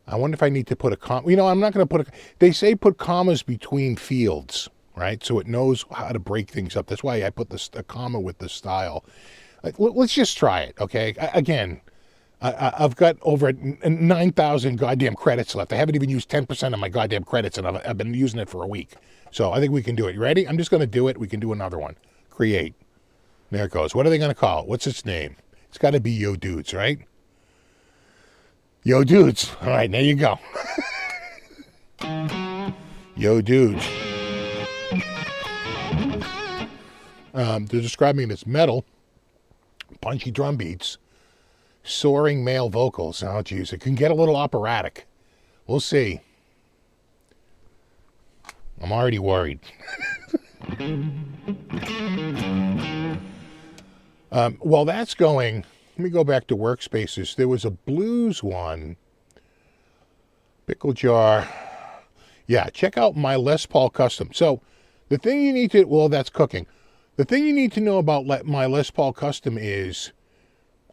I wonder if I need to put a comma. You know, I'm not going to put they say put commas between fields, right? So it knows how to break things up. That's why I put a comma with the style. Let's just try it, okay? Again, I've got over 9,000 goddamn credits left. I haven't even used 10% of my goddamn credits, and I've been using it for a week. So I think we can do it. You ready? I'm just going to do it. We can do another one. create. There it goes. What are they going to call it? What's its name? It's got to be Yo Dudes, right? Yo Dudes. All right, there you go. Yo Dudes. They're describing it as metal, punchy drum beats, soaring male vocals. Oh, geez, it can get a little operatic. We'll see. I'm already worried. While that's going, let me go back to workspaces. There was a blues one. Pickle jar. Yeah, check out my Les Paul Custom. So the thing you need to, well, that's cooking. The thing you need to know about my Les Paul Custom is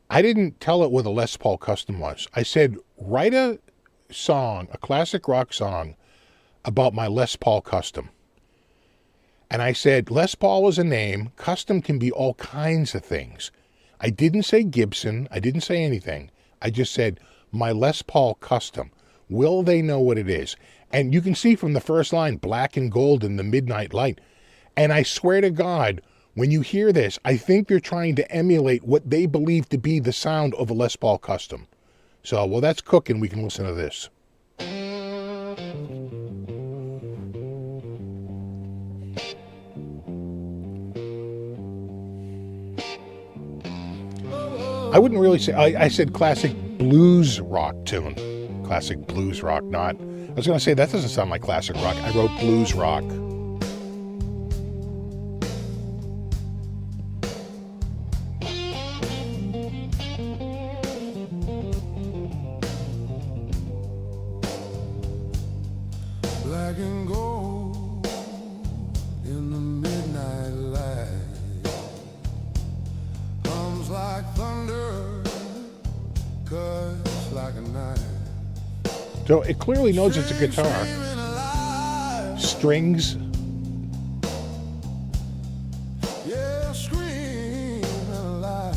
I didn't tell it what a Les Paul Custom was. I said, write a song, a classic rock song about my Les Paul Custom. And I said, Les Paul is a name. Custom can be all kinds of things. I didn't say Gibson. I didn't say anything. I just said, my Les Paul Custom. Will they know what it is? And you can see from the first line, black and gold in the midnight light. And I swear to God, when you hear this, I think they're trying to emulate what they believe to be the sound of a Les Paul Custom. So, well, that's cooking. We can listen to this. I wouldn't really say, I said classic blues rock tune. Classic blues rock, not. I was going to say, that doesn't sound like classic rock. I wrote blues rock. Black and gold in the midnight light, hums like thunder, cuts like a knife. So it clearly knows it's a guitar. Strings. Yeah, scream alive.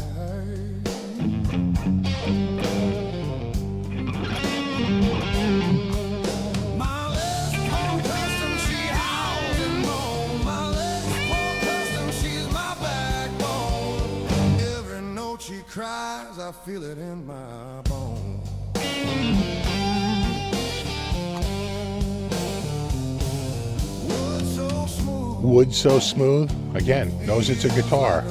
My Les Paul Custom, she howls and moans. My Les Paul Custom, she's my backbone. Every note she cries, I feel it in my bones. Wood so smooth. Again, knows it's a guitar.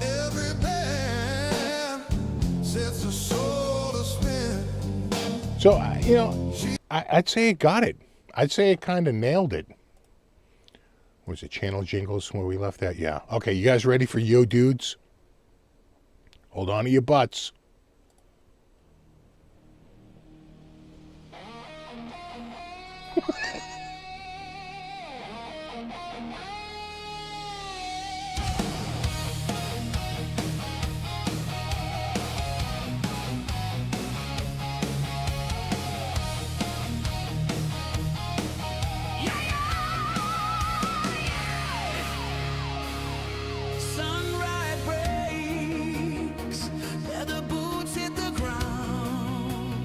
Every band sets a soul to spin. So, I'd say it got it. I'd say it kind of nailed it. Was it Channel Jingles where we left that? Yeah. Okay, you guys ready for Yo Dudes? Hold on to your butts. Sunrise breaks, leather boots hit the ground.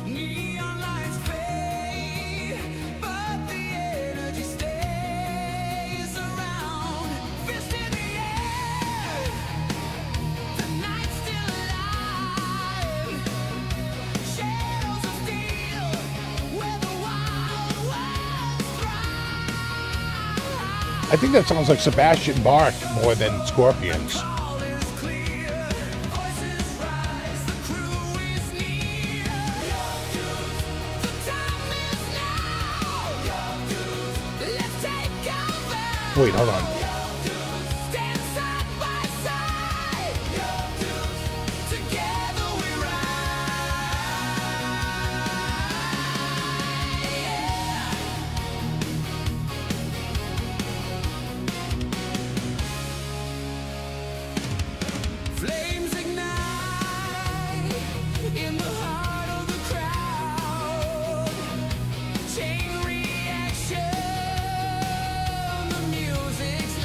Neon lights fade, but the energy stays around. Fist in the air, the night's still alive. Shadows of steel, where the wild ones thrive. I think that sounds like Sebastian Bach more than Scorpions. All is clear, voices rise, the crew is near. Young dudes, the time is now. Young dudes, let's take over. Wait, hold on. Young dudes, stand side by side. Young dudes, together we Flames ignite in the heart of the crowd. Chain reaction, the music's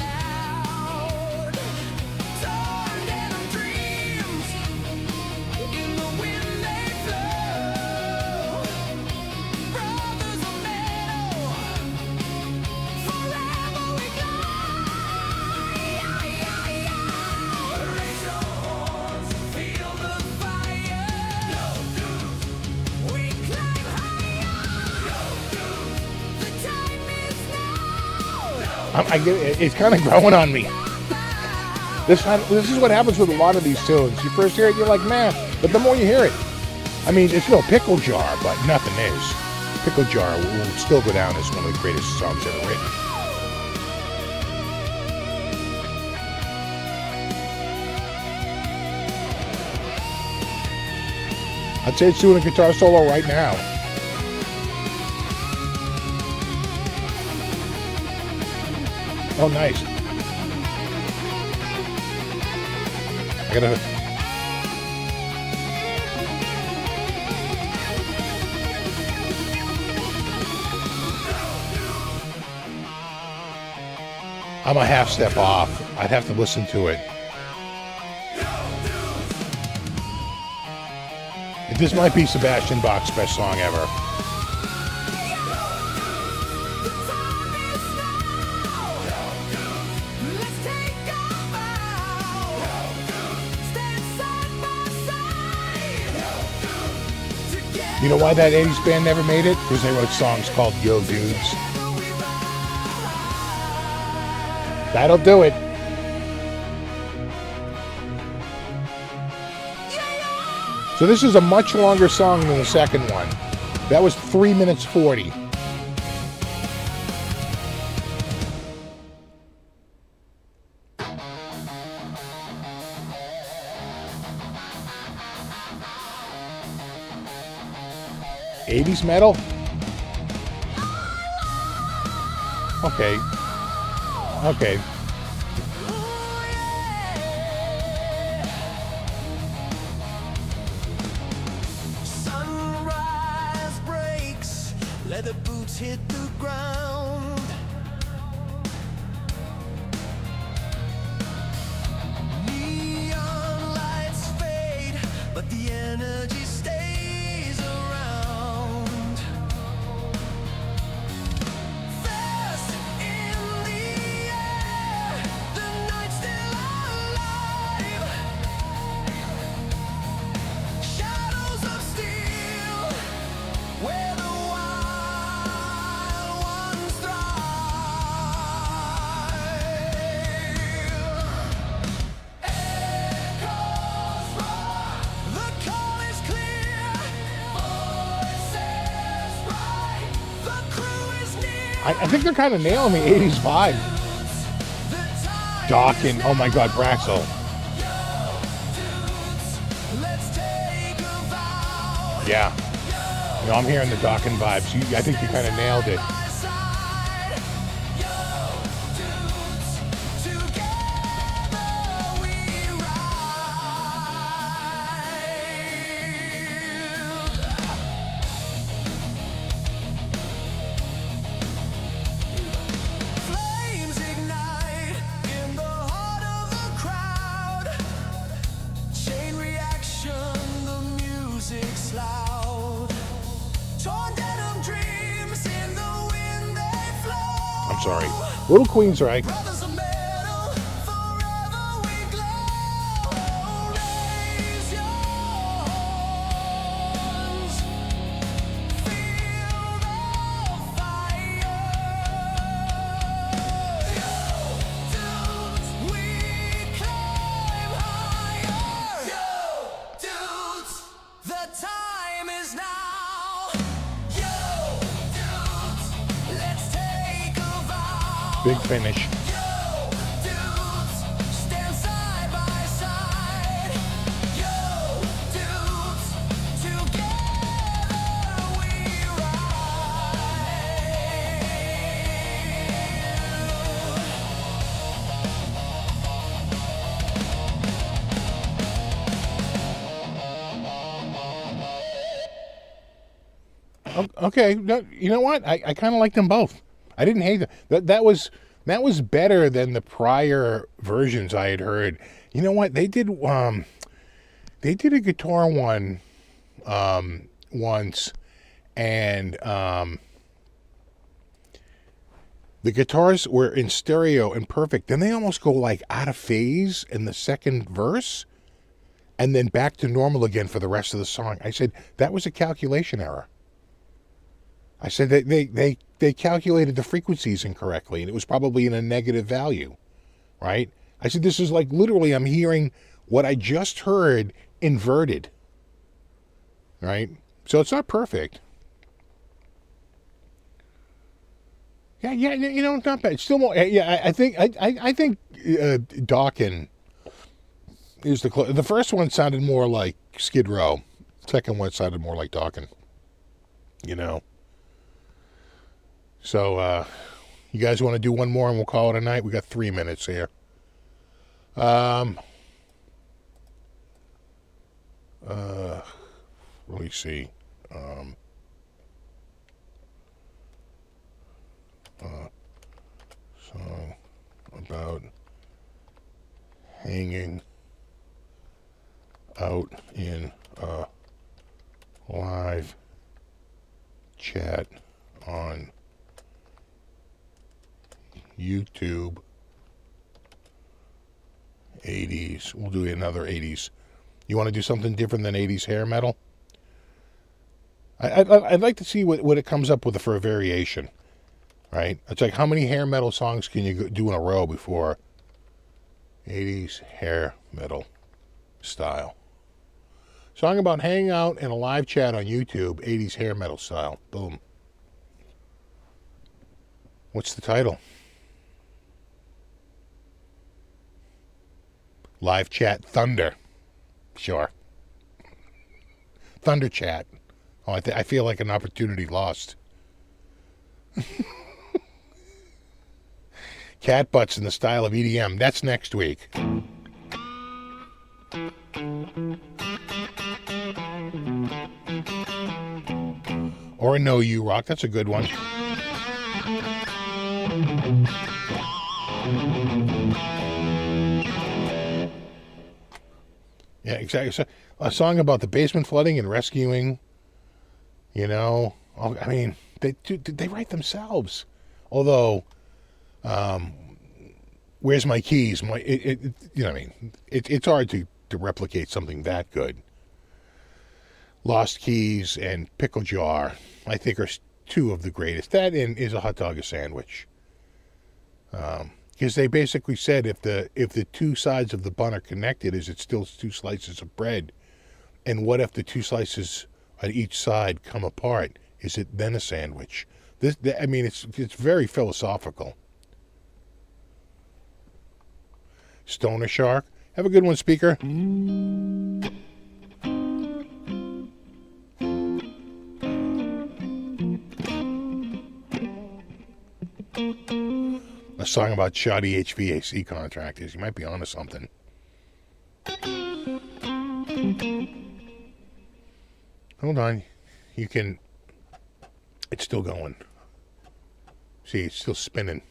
I get it. It's kind of growing on me. This is what happens with a lot of these tunes. You first hear it, you're like, man. But the more you hear it, I mean, it's no Pickle Jar, but nothing is. Pickle Jar will still go down as one of the greatest songs ever written. I'd say it's doing a guitar solo right now. Oh, nice. I gotta... I'm a half step off. I'd have to listen to it. This might be Sebastian Bach's best song ever. You know why that 80s band never made it? Because they wrote songs called Yo Dudes. That'll do it. So this is a much longer song than the second one. That was 3 minutes 40. '80s metal? Okay. Okay. Sunrise breaks, leather boots hit the ground. Neon lights fade, but the energy stays around. Fast in the air, the night's still alive. Shadows of steel, where the wild ones thrive. Echoes roar, the call is clear. Voices bright, the crew is near. I think they're kind of nailing the 80s vibe. The time Dawkins. Oh my God, Braxel. let's take a vow. Yeah. You know, I'm hearing the Dawkins vibes. I think you kind of nailed it. By side, yo, dudes, together we ride. Flames ignite in the heart of the crowd. Chain reaction, the music's loud. Torn denim dreams in the wind they flow. I'm sorry. Little Queen's right. Brothers of metal, forever we glow. Raise your arms, feel the fire. Yo, dudes, we climb higher. Yo, dudes, the time is now. Yo, dudes, let's take a vow. Big finish. Yo, dudes, stand side by side. Yo, dudes, together we ride. Okay. No, you know what? I kind of like them both. I didn't hate them. That was better than the prior versions I had heard. You know what? They did a guitar one once, and the guitars were in stereo and perfect. Then they almost go like out of phase in the second verse, and then back to normal again for the rest of the song. I said that was a calculation error. I said they they calculated the frequencies incorrectly, and it was probably in a negative value, right? I said, this is like literally I'm hearing what I just heard inverted, right? So it's not perfect. Yeah, you know, not bad. It's still more. Yeah, I think Dawkins is the first one sounded more like Skid Row. Second one sounded more like Dawkins. You know. So, you guys want to do one more and we'll call it a night? We got 3 minutes here. Let me see. Song about hanging out in a live chat on YouTube. 80s. We'll do another 80s. You want to do something different than 80s hair metal? I'd like to see what it comes up with for a variation, right? It's like, how many hair metal songs can you do in a row before 80s hair metal style? Song about hanging out in a live chat on YouTube, 80s hair metal style. Boom. What's the title? Live chat Thunder. Sure. Thunder chat. Oh, I feel like an opportunity lost. Cat butts in the style of EDM. That's next week. Or a No You Rock. That's a good one. Yeah, exactly. So, a song about the basement flooding and rescuing, you know. I mean, they write themselves. Although, Where's My Keys? You know what I mean? It's hard to replicate something that good. Lost Keys and Pickle Jar, I think, are two of the greatest. That and Is a Hot Dog a Sandwich? Because they basically said if the two sides of the bun are connected, is it still two slices of bread? And what if the two slices on each side come apart? Is it then a sandwich? I mean, it's very philosophical. Stoner Shark. Have a good one, speaker. A song about shoddy HVAC contractors. You might be onto something. Hold on. You can... It's still going. See, it's still spinning.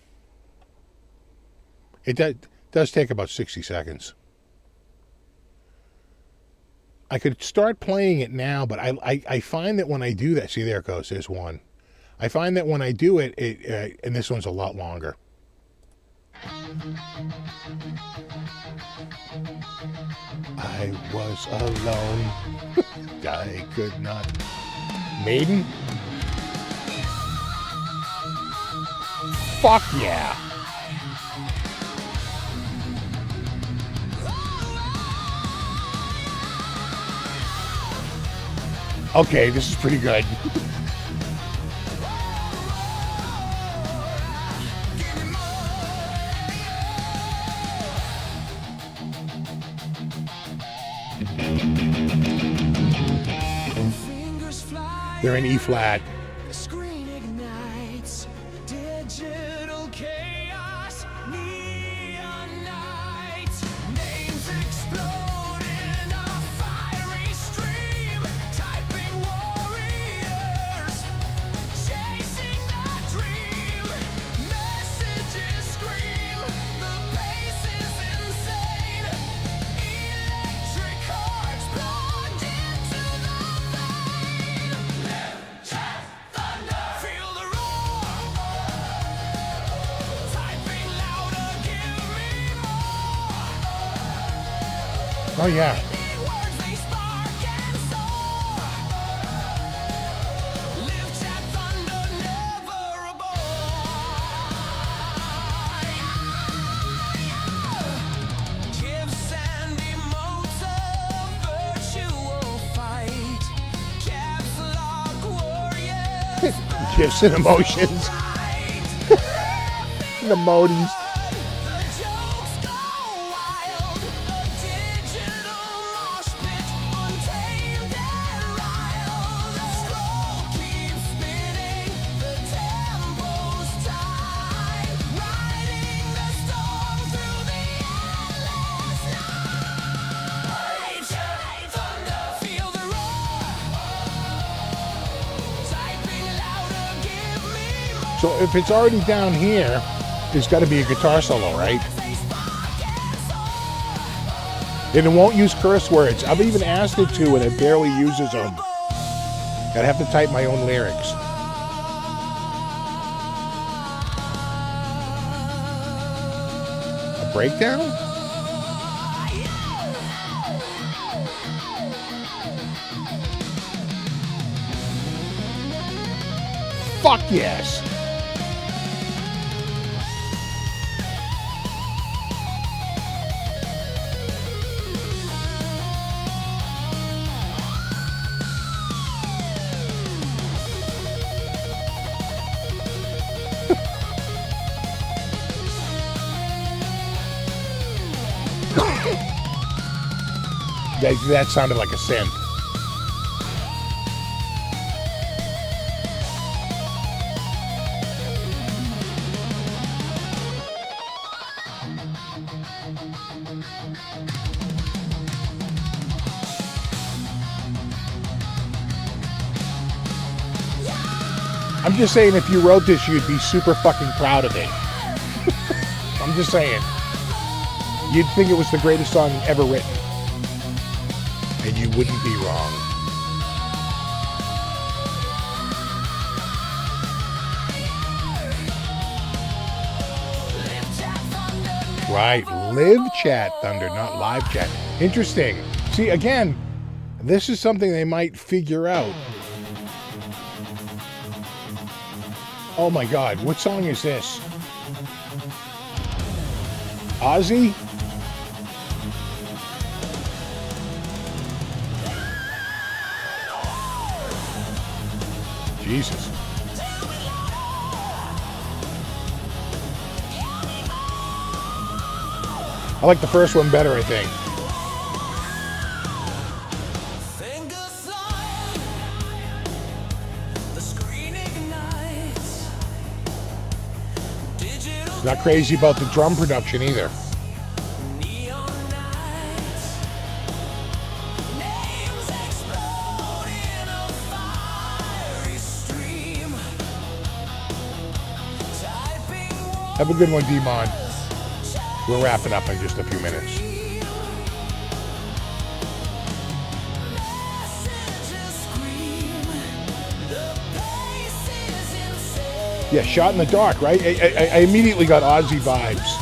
It does take about 60 seconds. I could start playing it now, but I find that when I do that... See, there it goes. There's one. I find that when I do it, and this one's a lot longer. I was alone. I could not. Maiden? Fuck yeah. Okay, this is pretty good. They're in E flat. The screen ignites digital chaos, neon lights, names explode in a fiery stream, typing warriors, chasing the dream, messages scream, the pace is insane, electric hearts plugged into the vein. Feel the roar, typing louder, give me more. Oh yeah. Words they spark and soar. Live chat thunder, never a Gifs and emotions. The modis. So if it's already down here, there's got to be a guitar solo, right? And it won't use curse words. I've even asked it to, and it barely uses them. I'd have to type my own lyrics. A breakdown? Fuck yes. That sounded like a synth. I'm just saying, if you wrote this, you'd be super fucking proud of it. I'm just saying. You'd think it was the greatest song ever written. And you wouldn't be wrong. Right, live chat Thunder, not live chat. Interesting. See, again, this is something they might figure out. Oh my God, what song is this? Ozzy? Jesus. I like the first one better, I think. Not crazy about the drum production either. Have a good one, D-Mon. We're wrapping up in just a few minutes. Yeah, Shot in the Dark, right? I immediately got Ozzy vibes.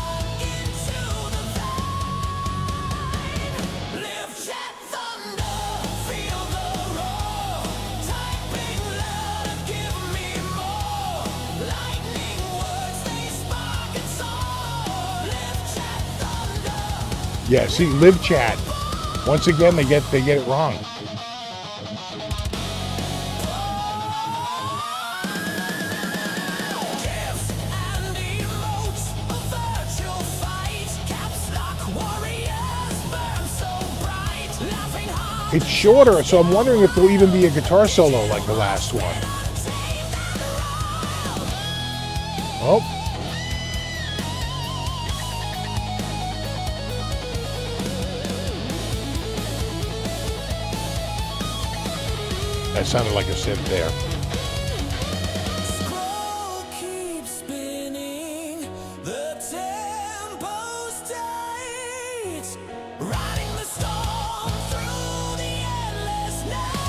Yeah, see, live chat. Once again, they get it wrong. It's shorter, so I'm wondering if there'll even be a guitar solo like the last one. Oh. That sounded like a synth there. Scroll keeps spinning, the tempo's tight, riding the storm through the endless night.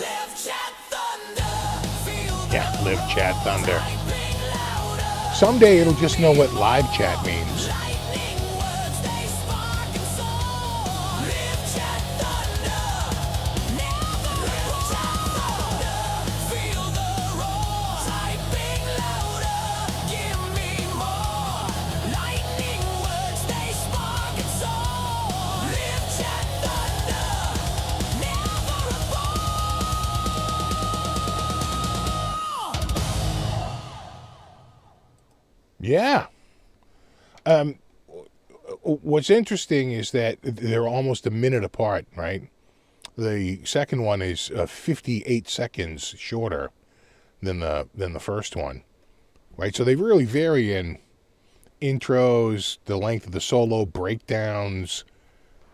Live chat thunder, feel the Yeah, live chat thunder. Someday it'll just know what live chat means. Yeah. What's interesting is that they're almost a minute apart, right? The second one is 58 seconds shorter than the first one, right? So they really vary in intros, the length of the solo, breakdowns,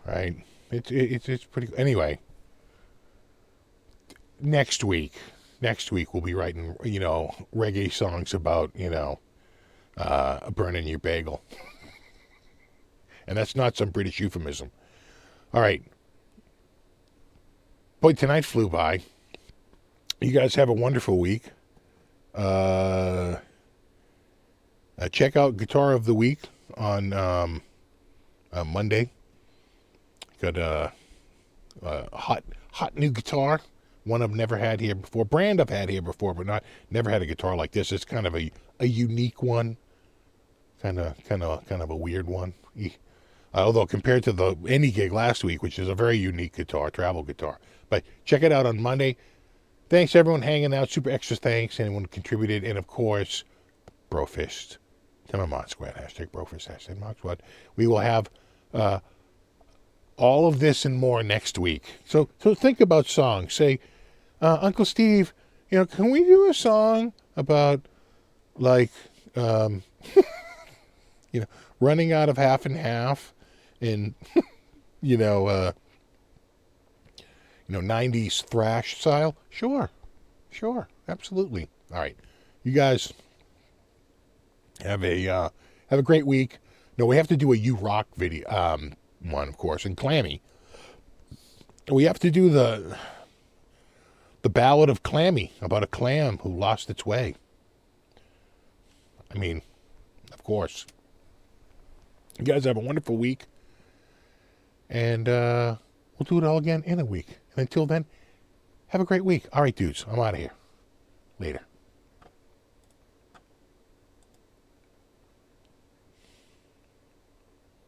right? It's pretty. Anyway, next week we'll be writing reggae songs about burning your bagel, and that's not some British euphemism. All right. Boy, tonight flew by. You guys have a wonderful week. Check out Guitar of the Week on Monday. Got a hot new guitar. One I've never had here before. Brand I've had here before, but never had a guitar like this. It's kind of a unique one. Kind of a weird one. Although compared to any gig last week, which is a very unique guitar, travel guitar. But check it out on Monday. Thanks everyone hanging out. Super extra thanks anyone who contributed, and of course, Brofist. Tell my Mod Squad, #Brofist, #Mod Squad. We will have all of this and more next week. So think about songs. Say, Uncle Steve, can we do a song about running out of half and half in 90s thrash style? Sure, absolutely. All right, you guys have a great week. No, we have to do a You Rock video, one of course, and Clammy. We have to do the Ballad of Clammy, about a clam who lost its way. I mean, of course. You guys have a wonderful week, and we'll do it all again in a week. And until then, have a great week. All right, dudes, I'm out of here. Later.